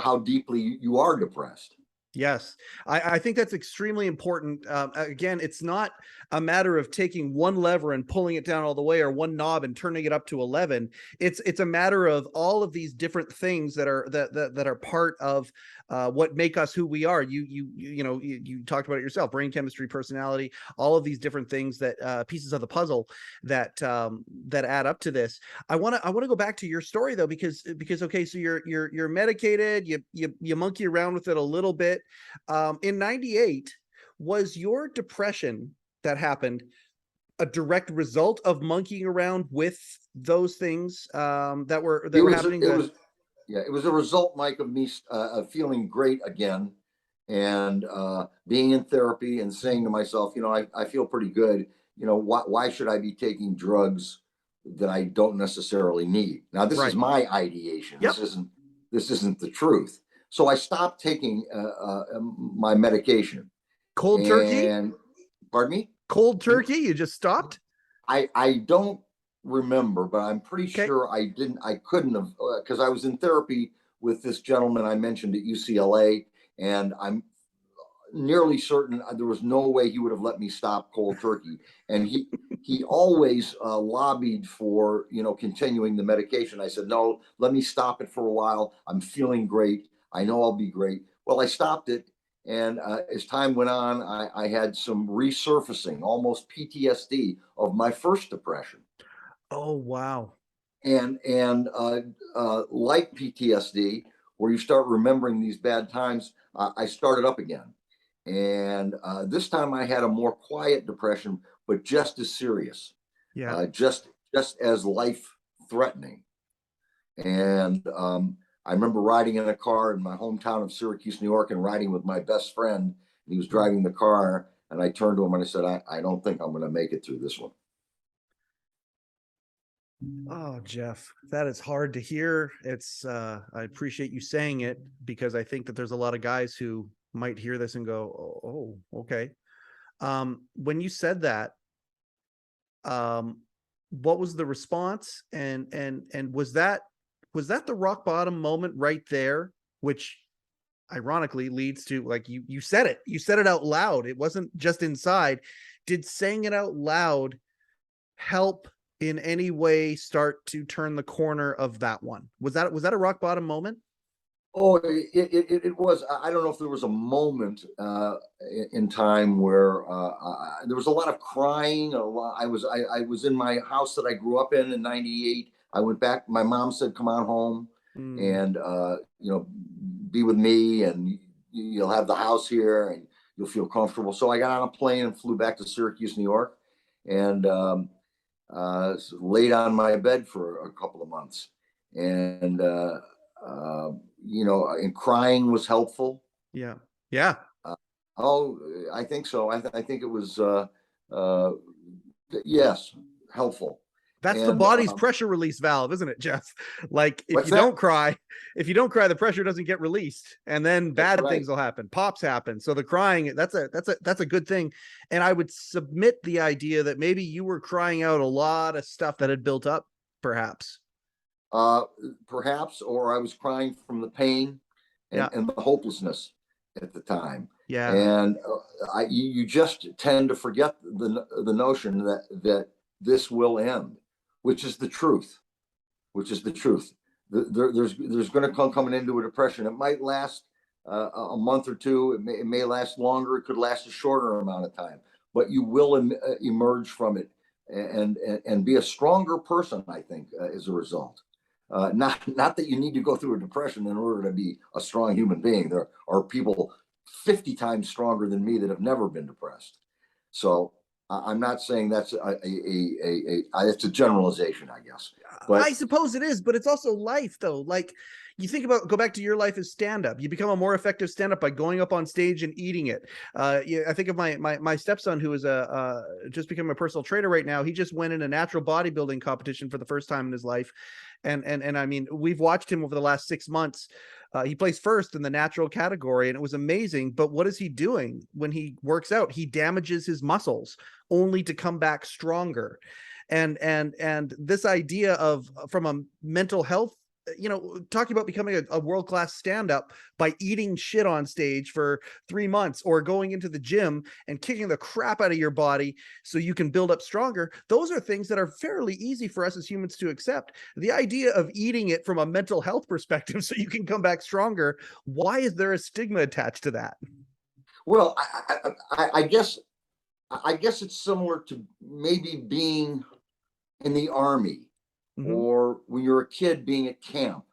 how deeply you are depressed. Yes, I think that's extremely important. Again, it's not a matter of taking one lever and pulling it down all the way, or one knob and turning it up to 11. It's a matter of all of these different things that are part of what make us who we are. You talked about it yourself: brain chemistry, personality, all of these different things that pieces of the puzzle that add up to this. I want to go back to your story though, because okay, so you're medicated, you monkey around with it a little bit. In 98, was your depression that happened a direct result of monkeying around with those things that were happening? Yeah, it was a result, Mike, of me feeling great again, and being in therapy and saying to myself, I feel pretty good. Why should I be taking drugs that I don't necessarily need? Now, this is Right. my ideation. Yep. This isn't the truth. So I stopped taking my medication. Cold turkey? And pardon me? Cold turkey? You just stopped? I don't remember, but I'm pretty Okay. sure I couldn't have, because I was in therapy with this gentleman I mentioned at UCLA, and I'm nearly certain there was no way he would have let me stop cold turkey. And he always lobbied for continuing the medication. I said, no, let me stop it for a while. I'm feeling great. I know I'll be great. Well, I stopped it, and as time went on, I had some resurfacing, almost PTSD of my first depression. Oh, wow. And like PTSD, where you start remembering these bad times, I started up again. And this time I had a more quiet depression, but just as serious, Yeah. just as life threatening. And I remember riding in a car in my hometown of Syracuse, New York, and riding with my best friend. And he was driving the car, and I turned to him and I said, I don't think I'm going to make it through this one. Oh, Jeff, that is hard to hear. It's I appreciate you saying it, because I think that there's a lot of guys who might hear this and go, oh, okay. When you said that, what was the response? And was that the rock bottom moment right there, which ironically leads to, like, you said it out loud. It wasn't just inside. Did saying it out loud help in any way start to turn the corner of that one? Was that a rock bottom moment? Oh, it was. I don't know if there was a moment in time where there was a lot of crying. I was in my house that I grew up in '98. I went back. My mom said, "Come on home, and be with me, and you'll have the house here, and you'll feel comfortable." So I got on a plane and flew back to Syracuse, New York, and laid on my bed for a couple of months, and and crying was helpful. Yeah. Yeah. Oh, I think so. I think it was, yes, helpful. That's the And body's pressure release valve, isn't it, Jeff? Like, if what's you that? don't cry, the pressure doesn't get released, and then That's bad right. things will happen. Pops happen. So the crying, that's a good thing. And I would submit the idea that maybe you were crying out a lot of stuff that had built up, perhaps. Perhaps, or I was crying from the pain Yeah. and the hopelessness at the time. Yeah. And you just tend to forget the notion that this will end, which is the truth. There's going to come into a depression. It might last a month or two. It may last longer. It could last a shorter amount of time. But you will emerge from it and be a stronger person, I think, as a result. Not that you need to go through a depression in order to be a strong human being. There are people 50 times stronger than me that have never been depressed. So I'm not saying that's it's a generalization, I guess. But I suppose it is, but it's also life, though. Like, you think about, go back to your life as stand-up. You become a more effective stand-up by going up on stage and eating it. I think of my stepson, who is just becoming a personal trainer right now. He just went in a natural bodybuilding competition for the first time in his life, and I mean, we've watched him over the last 6 months. He plays first in the natural category, and it was amazing. But what is he doing when he works out? He damages his muscles only to come back stronger. And this idea of, from a mental health, talking about becoming a world-class stand-up by eating shit on stage for 3 months, or going into the gym and kicking the crap out of your body so you can build up stronger. Those are things that are fairly easy for us as humans to accept. The idea of eating it from a mental health perspective so you can come back stronger, why is there a stigma attached to that? Well, I guess it's similar to maybe being in the army, or when you're a kid being at camp,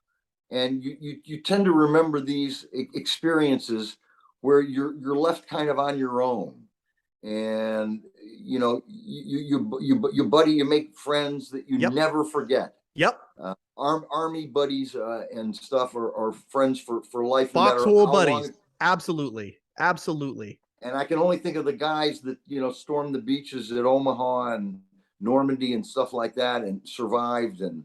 and you tend to remember these experiences where you're left kind of on your own, and you buddy, you make friends that you Yep. never forget. Yep. army buddies and stuff are friends for life, no matter Foxhole how buddies. long. Absolutely. Absolutely. And I can only think of the guys that, stormed the beaches at Omaha and Normandy and stuff like that and survived. And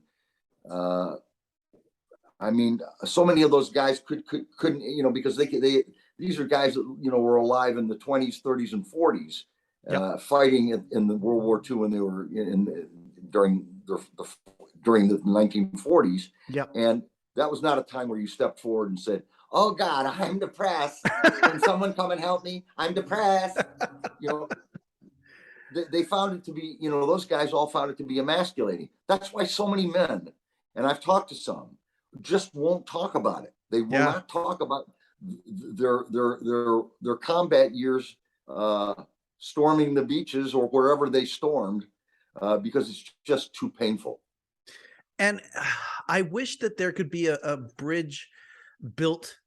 I mean, so many of those guys couldn't, because these are guys that, were alive in the 20s, 30s, and 40s, fighting in the World War II when they were during the 1940s. Yep. And that was not a time where you stepped forward and said, "Oh God, I'm depressed. Can someone come and help me? I'm depressed." They found it to be, those guys all found it to be emasculating. That's why so many men, and I've talked to some, just won't talk about it. They will not talk about their combat years, storming the beaches or wherever they stormed, because it's just too painful. And I wish that there could be a bridge built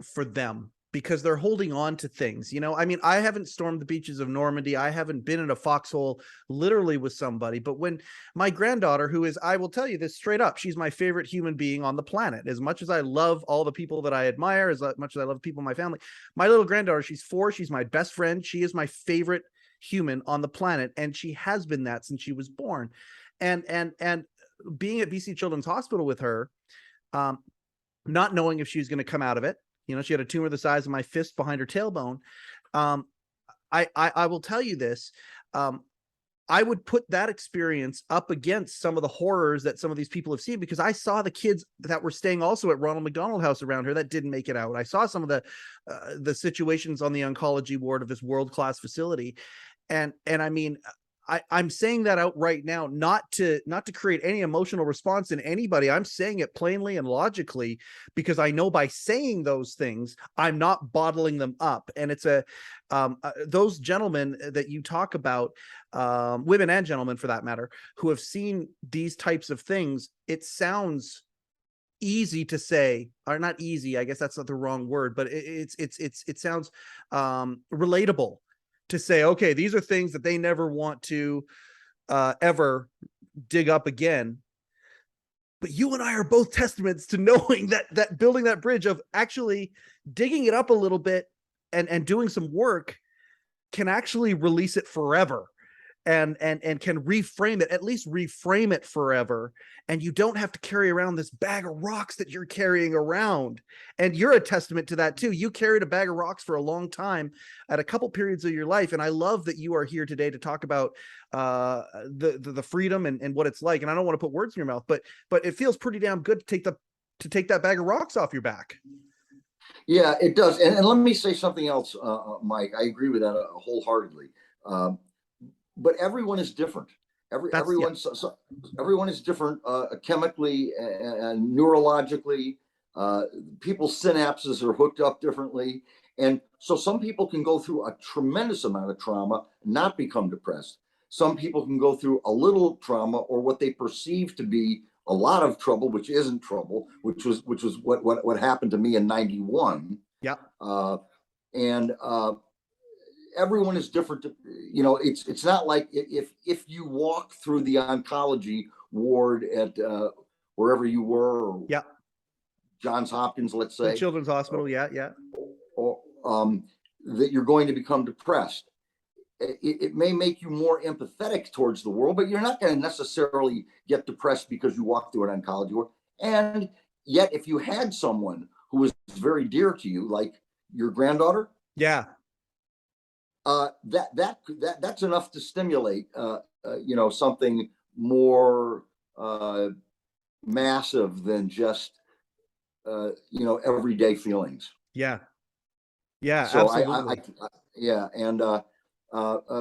for them, because they're holding on to things. I mean, I haven't stormed the beaches of Normandy. I haven't been in a foxhole literally with somebody. But when my granddaughter, who is, I will tell you this straight up, she's my favorite human being on the planet. As much as I love all the people that I admire, as much as I love people in my family, my little granddaughter, she's 4. She's my best friend. She is my favorite human on the planet. And she has been that since she was born. And being at BC Children's Hospital with her, not knowing if she was going to come out of it, she had a tumor the size of my fist behind her tailbone. I will tell you this. I would put that experience up against some of the horrors that some of these people have seen, because I saw the kids that were staying also at Ronald McDonald House around her that didn't make it out. I saw some of the situations on the oncology ward of this world-class facility. And I mean, I'm saying that out right now, not to create any emotional response in anybody. I'm saying it plainly and logically, because I know by saying those things, I'm not bottling them up. And it's those gentlemen that you talk about, women and gentlemen for that matter, who have seen these types of things, it sounds easy to say, or not easy, I guess that's not the wrong word, but it sounds relatable to say, okay, these are things that they never want to ever dig up again. But you and I are both testaments to knowing that building that bridge of actually digging it up a little bit and doing some work can actually release it forever. And can reframe it, at least reframe it forever. And you don't have to carry around this bag of rocks that you're carrying around. And you're a testament to that too. You carried a bag of rocks for a long time at a couple periods of your life. And I love that you are here today to talk about the freedom and what it's like. And I don't want to put words in your mouth, but it feels pretty damn good to take that bag of rocks off your back. Yeah, it does. And let me say something else, Mike. I agree with that wholeheartedly. But everyone is different. Everyone is different chemically and neurologically. People's synapses are hooked up differently. And so some people can go through a tremendous amount of trauma and not become depressed. Some people can go through a little trauma or what they perceive to be a lot of trouble, which isn't trouble, which was what happened to me in 91. Yeah. Everyone is different. It's not like if you walk through the oncology ward at wherever you were, or Johns Hopkins, let's say, Children's Hospital, or that you're going to become depressed. It may make you more empathetic towards the world, but you're not going to necessarily get depressed because you walk through an oncology ward. And yet, if you had someone who was very dear to you, like your granddaughter, that's enough to stimulate something more massive than just everyday feelings. So absolutely.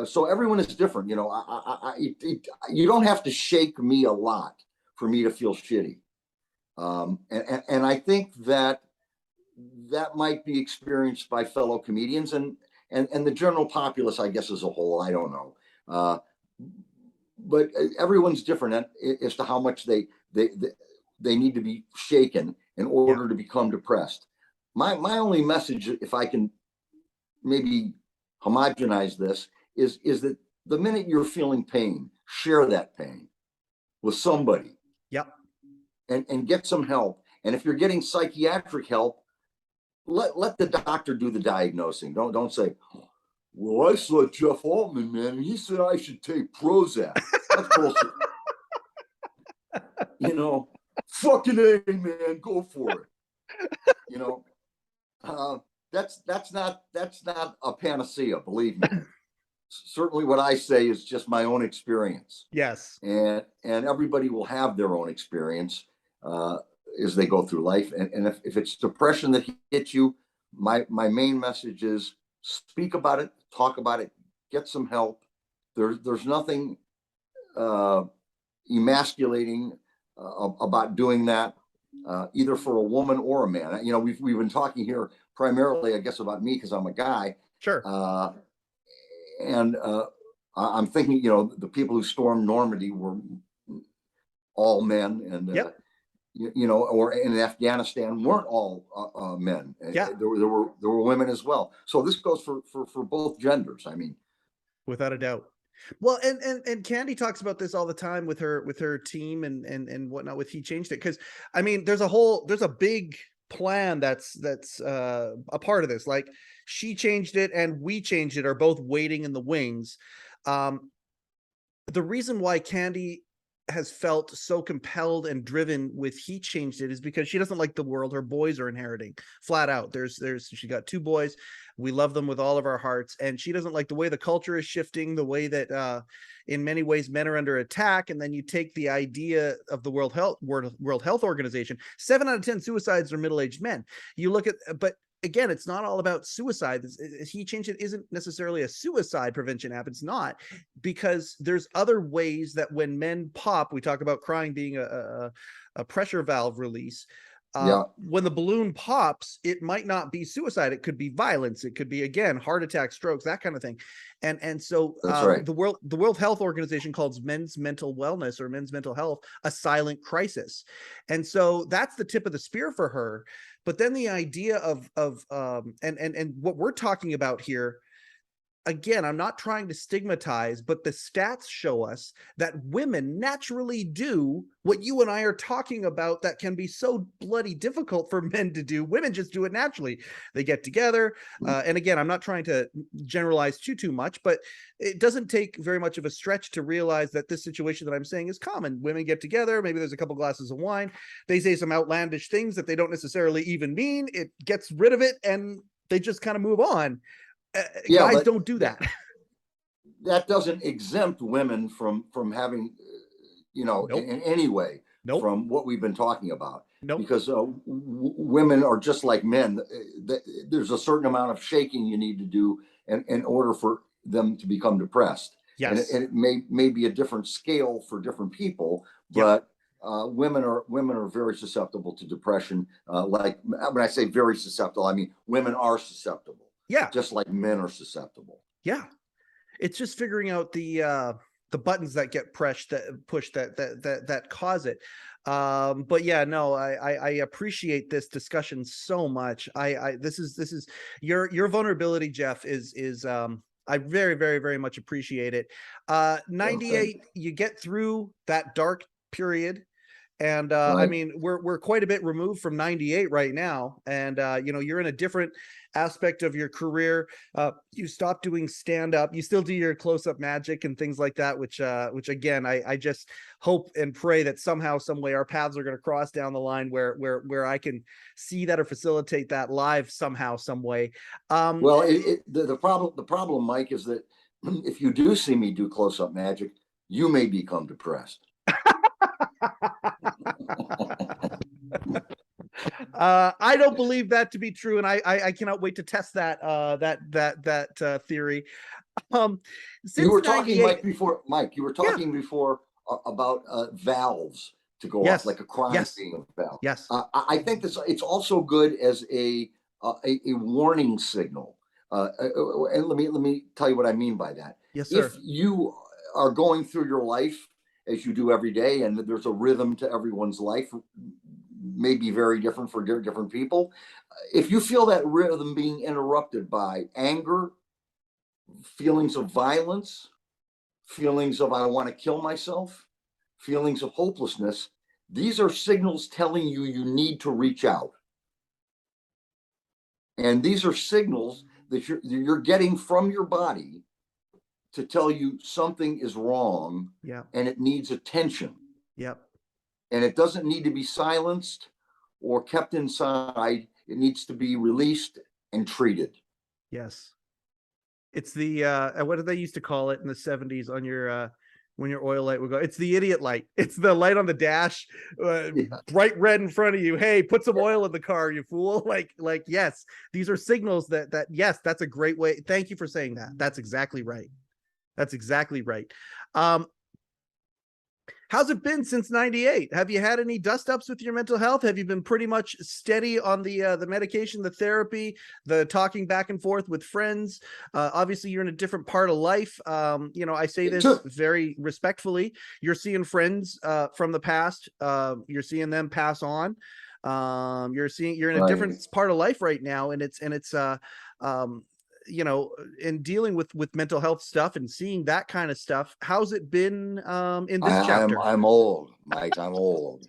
So everyone is different. You don't have to shake me a lot for me to feel shitty, and I think that might be experienced by fellow comedians and the general populace, I guess, as a whole. I don't know, but everyone's different as to how much they need to be shaken in order to become depressed. My only message, if I can maybe homogenize this, is that the minute you're feeling pain, share that pain with somebody. and get some help. And if you're getting psychiatric help, let the doctor do the diagnosing. Don't say, well, I saw Jeff Altman, man, and he said I should take Prozac. That's bullshit. You know, fucking A, man, go for it. You know, that's not a panacea, believe me. Certainly what I say is just my own experience. Yes. And everybody will have their own experience as they go through life. And if it's depression that hits you, my main message is speak about it, talk about it, get some help. There's nothing emasculating about doing that, either for a woman or a man. You know, we've been talking here primarily, I guess, about me because I'm a guy. Sure. And I'm thinking, you know, the people who stormed Normandy were all men, and yep. You know, or in Afghanistan weren't all men. Yeah, there were women as well. So this goes for both genders. I mean, without a doubt. Well, and Candy talks about this all the time with her team and whatnot with He Changed It, because I mean there's a big plan that's a part of this. Like She Changed It and We Changed It are both waiting in the wings. The reason why Candy has felt so compelled and driven with He Changed It is because she doesn't like the world her boys are inheriting, flat out. She got 2 boys. We love them with all of our hearts, and she doesn't like the way the culture is shifting, the way that in many ways men are under attack. And then you take the idea of the World Health Organization, 7 out of 10 suicides are middle-aged men. You look at, but again, it's not all about suicide. He Changed It isn't necessarily a suicide prevention app. It's not, because there's other ways that when men pop, we talk about crying being a pressure valve release. When the balloon pops, it might not be suicide. It could be violence. It could be, again, heart attack, strokes, that kind of thing. And so right. the World Health Organization calls men's mental wellness or men's mental health a silent crisis. And so that's the tip of the spear for her. But then the idea of and what we're talking about here, again, I'm not trying to stigmatize, but the stats show us that women naturally do what you and I are talking about that can be so bloody difficult for men to do. Women just do it naturally. They get together. And again, I'm not trying to generalize too much, but it doesn't take very much of a stretch to realize that this situation that I'm saying is common. Women get together. Maybe there's a couple glasses of wine. They say some outlandish things that they don't necessarily even mean. It gets rid of it and they just kind of move on. Guys don't do that. That doesn't exempt women from having, you know, nope. in any way nope. from what we've been talking about. Nope. Because women are just like men. There's a certain amount of shaking you need to do in order for them to become depressed. Yes. And it may be a different scale for different people, but women are very susceptible to depression. Like when I say very susceptible, I mean women are susceptible. Yeah. Just like men are susceptible. Yeah. It's just figuring out the buttons that get pushed that cause it. But yeah, no, I appreciate this discussion so much. This is your vulnerability, Jeff, is I very, very, very much appreciate it. 98, you get through that dark period. And right. I mean, we're quite a bit removed from 98 right now. And, you know, you're in a different aspect of your career. You stopped doing stand-up. You still do your close-up magic and things like that, which again, I just hope and pray that somehow, some way our paths are going to cross down the line where I can see that or facilitate that live somehow, some way. Well, the problem, Mike, is that if you do see me do close-up magic, you may become depressed. I don't believe that to be true, and I cannot wait to test that theory. You were talking, Mike, you were talking before about valves to go off, like a crime scene of valve. Yes. I think it's also good as a warning signal. And let me tell you what I mean by that. Yes, sir. If you are going through your life as you do every day, and there's a rhythm to everyone's life, may be very different for different people. If you feel that rhythm being interrupted by anger, feelings of violence, feelings of I want to kill myself, feelings of hopelessness, These are signals telling you you need to reach out. And these are signals that you're getting from your body to tell you something is wrong. Yeah. And it needs attention. Yep. And it doesn't need to be silenced or kept inside. It needs to be released and treated. Yes. It's the what did they used to call it in the 70s on your when your oil light would go? It's the idiot light. It's the light on the dash, bright red in front of you. Hey, put some oil in the car, you fool. Like yes, these are signals that yes, that's a great way. Thank you for saying that. That's exactly right. That's exactly right. How's it been since 98? Have you had any dust ups with your mental health? Have you been pretty much steady on the medication, the therapy, the talking back and forth with friends? Obviously, you're in a different part of life. I say this very respectfully. You're seeing friends from the past. You're seeing them pass on. You're in a different part of life right now, and it's in dealing with mental health stuff and seeing that kind of stuff. How's it been in this chapter? I'm old, Mike. I'm old.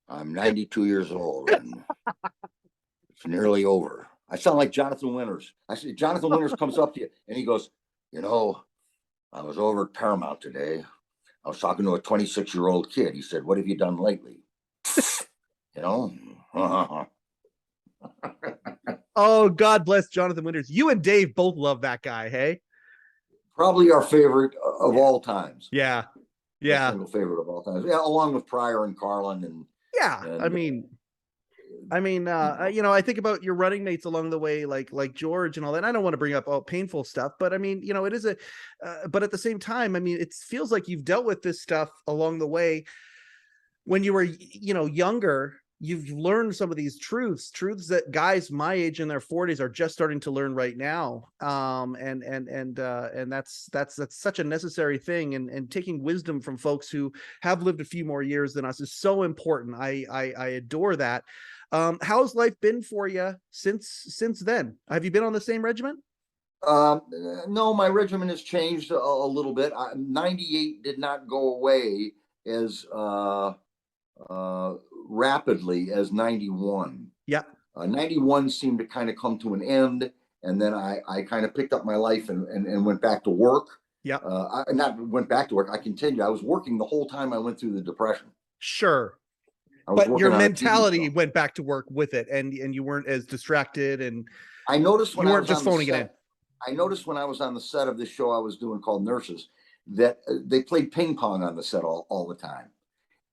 I'm 92 years old, and it's nearly over. I sound like Jonathan Winters. I see Jonathan Winters comes up to you and he goes, I was over at Paramount today. I was talking to a 26-year-old kid. He said, "What have you done lately?" Oh, God bless Jonathan Winters. You and Dave both love that guy, hey? Probably our favorite of all times. Yeah. Our single favorite of all times. Yeah, along with Pryor and Carlin and I think about your running mates along the way, like George and all that. I don't want to bring up all painful stuff, but it is but at the same time, it feels like you've dealt with this stuff along the way. When you were, younger, you've learned some of these truths that guys my age in their 40s are just starting to learn right now. And that's such a necessary thing. And taking wisdom from folks who have lived a few more years than us is so important. I adore that. How's life been for you since then? Have you been on the same regimen? No, my regimen has changed a little bit. 98 did not go away as rapidly as 91. Yeah. 91 seemed to kind of come to an end, and then I kind of picked up my life and went back to work. Yeah. I not went back to work. I continued. I was working the whole time I went through the depression. Sure. But your mentality went back to work with it, and you weren't as distracted. And I noticed when you weren't just phoning it in. I noticed when I was on the set of this show I was doing called Nurses that they played ping pong on the set all the time.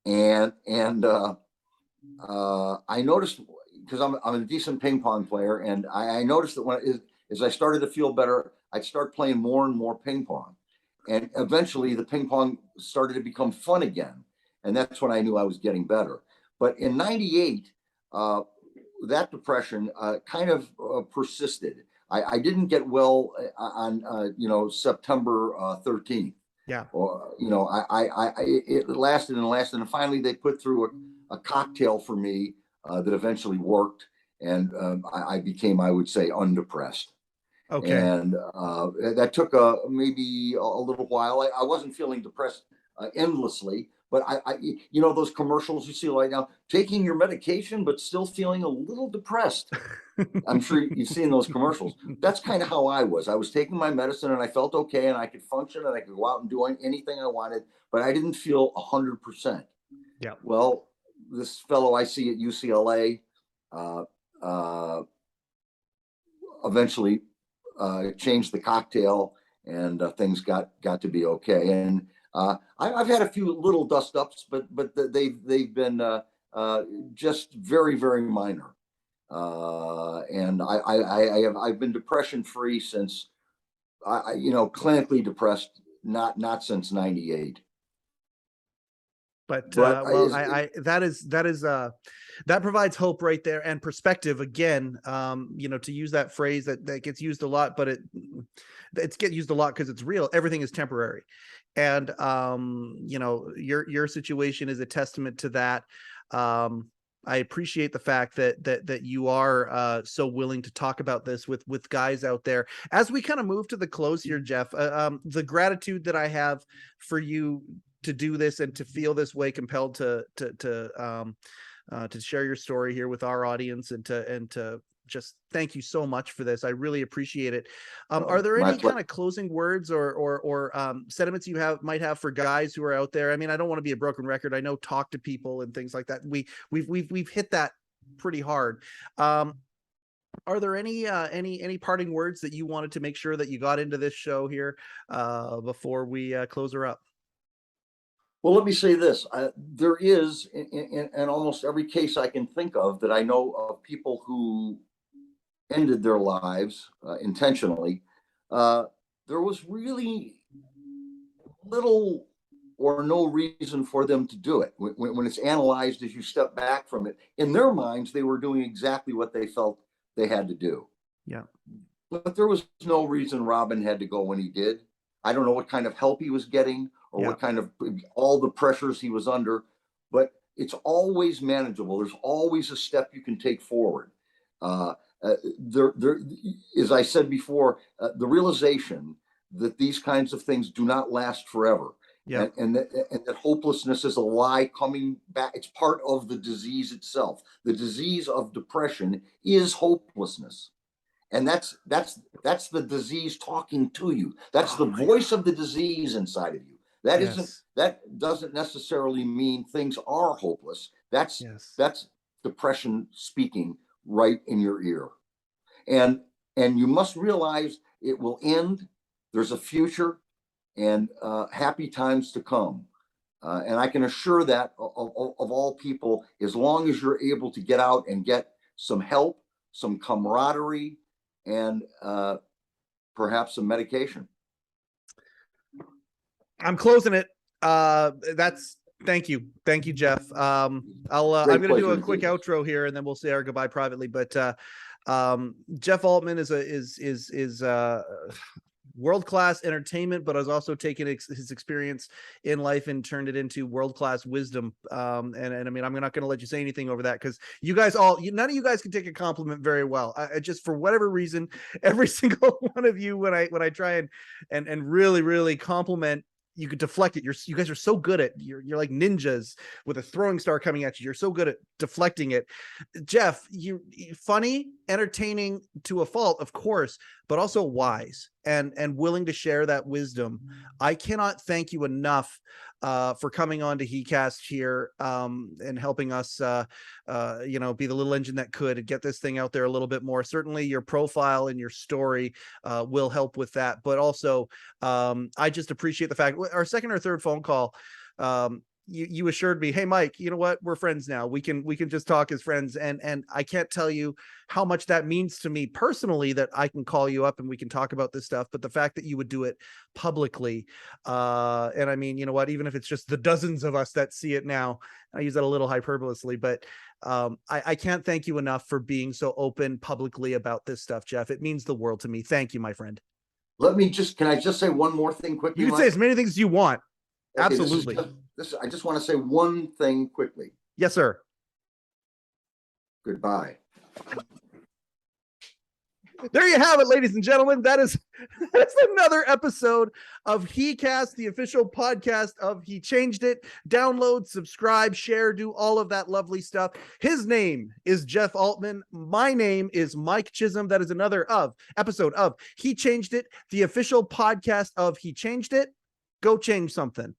And I noticed, because I'm a decent ping pong player, and I noticed that as I started to feel better, I'd start playing more and more ping pong, and eventually the ping pong started to become fun again, and that's when I knew I was getting better. But in 98, that depression kind of persisted. I didn't get well on September 13th. Yeah. Or it lasted and lasted, and finally they put through a cocktail for me that eventually worked, and I became, I would say, undepressed. Okay. And that took maybe a little while. I wasn't feeling depressed endlessly, but those commercials you see right now, taking your medication but still feeling a little depressed. I'm sure you've seen those commercials. That's kind of how I was. I was taking my medicine and I felt okay, and I could function and I could go out and do anything I wanted, but I didn't feel 100%. Yeah. Well, this fellow I see at UCLA eventually changed the cocktail, and things got to be okay. And I've had a few little dust ups, but they've been just very, very minor. And I've been depression free since clinically depressed, not since 98. But that provides hope right there, and perspective again. To use that phrase that gets used a lot, but it's get used a lot because it's real. Everything is temporary, and your situation is a testament to that. I appreciate the fact that you are so willing to talk about this with guys out there. As we kind of move to the close here, Jeff, the gratitude that I have for you to do this and to feel this way, compelled to share your story here with our audience, and to just thank you so much for this. I really appreciate it. Are there any kind of closing words or sentiments you might have for guys who are out there? I mean, I don't want to be a broken record. I know talk to people and things like that. We've hit that pretty hard. Are there any parting words that you wanted to make sure that you got into this show here before we close her up? Well, let me say this. There is, in almost every case I can think of, that I know of people who ended their lives intentionally. There was really little or no reason for them to do it. When it's analyzed as you step back from it, in their minds, they were doing exactly what they felt they had to do. Yeah. But there was no reason Robin had to go when he did. I don't know what kind of help he was getting, or what kind of all the pressures he was under, but it's always manageable. There's always a step you can take forward. There, as I said before, the realization that these kinds of things do not last forever. Yeah. And that hopelessness is a lie coming back. It's part of the disease itself. The disease of depression is hopelessness. And that's the disease talking to you. That's the voice of the disease inside of you. That doesn't necessarily mean things are hopeless. That's depression speaking right in your ear. And you must realize it will end. There's a future and happy times to come. And I can assure that of all people, as long as you're able to get out and get some help, some camaraderie, and perhaps some medication. I'm closing it. Thank you, Jeff. I'm going to do a quick outro here, and then we'll say our goodbye privately. But Jeff Altman is world-class entertainment, but has also taken his experience in life and turned it into world-class wisdom. And I mean, I'm not going to let you say anything over that, because you guys none of you guys can take a compliment very well. I just, for whatever reason, every single one of you, when I try and really compliment, you could deflect it. You guys are so good at, you're like ninjas with a throwing star coming at you. You're so good at deflecting it. Jeff, you funny, entertaining to a fault, of course, but also wise and willing to share that wisdom. I cannot thank you enough for coming on to heCast here and helping us be the little engine that could get this thing out there a little bit more. Certainly your profile and your story will help with that, but also I just appreciate the fact, our second or third phone call, you assured me, hey Mike, you know what, we're friends now, we can just talk as friends, and I can't tell you how much that means to me personally, that I can call you up and we can talk about this stuff. But the fact that you would do it publicly, and I mean, you know what, even if it's just the dozens of us that see it now, I use that a little hyperbolously, but I can't thank you enough for being so open publicly about this stuff, Jeff. It means the world to me. Thank you, my friend. Can I just say one more thing quickly? You can say as many things as you want. Okay, absolutely. I just want to say one thing quickly. Yes, sir. Goodbye. There you have it, ladies and gentlemen. That's another episode of heCast, the official podcast of He Changed It. Download, subscribe, share, do all of that lovely stuff. His name is Jeff Altman. My name is Mike Chisholm. That is another episode of He Changed It, the official podcast of He Changed It. Go change something.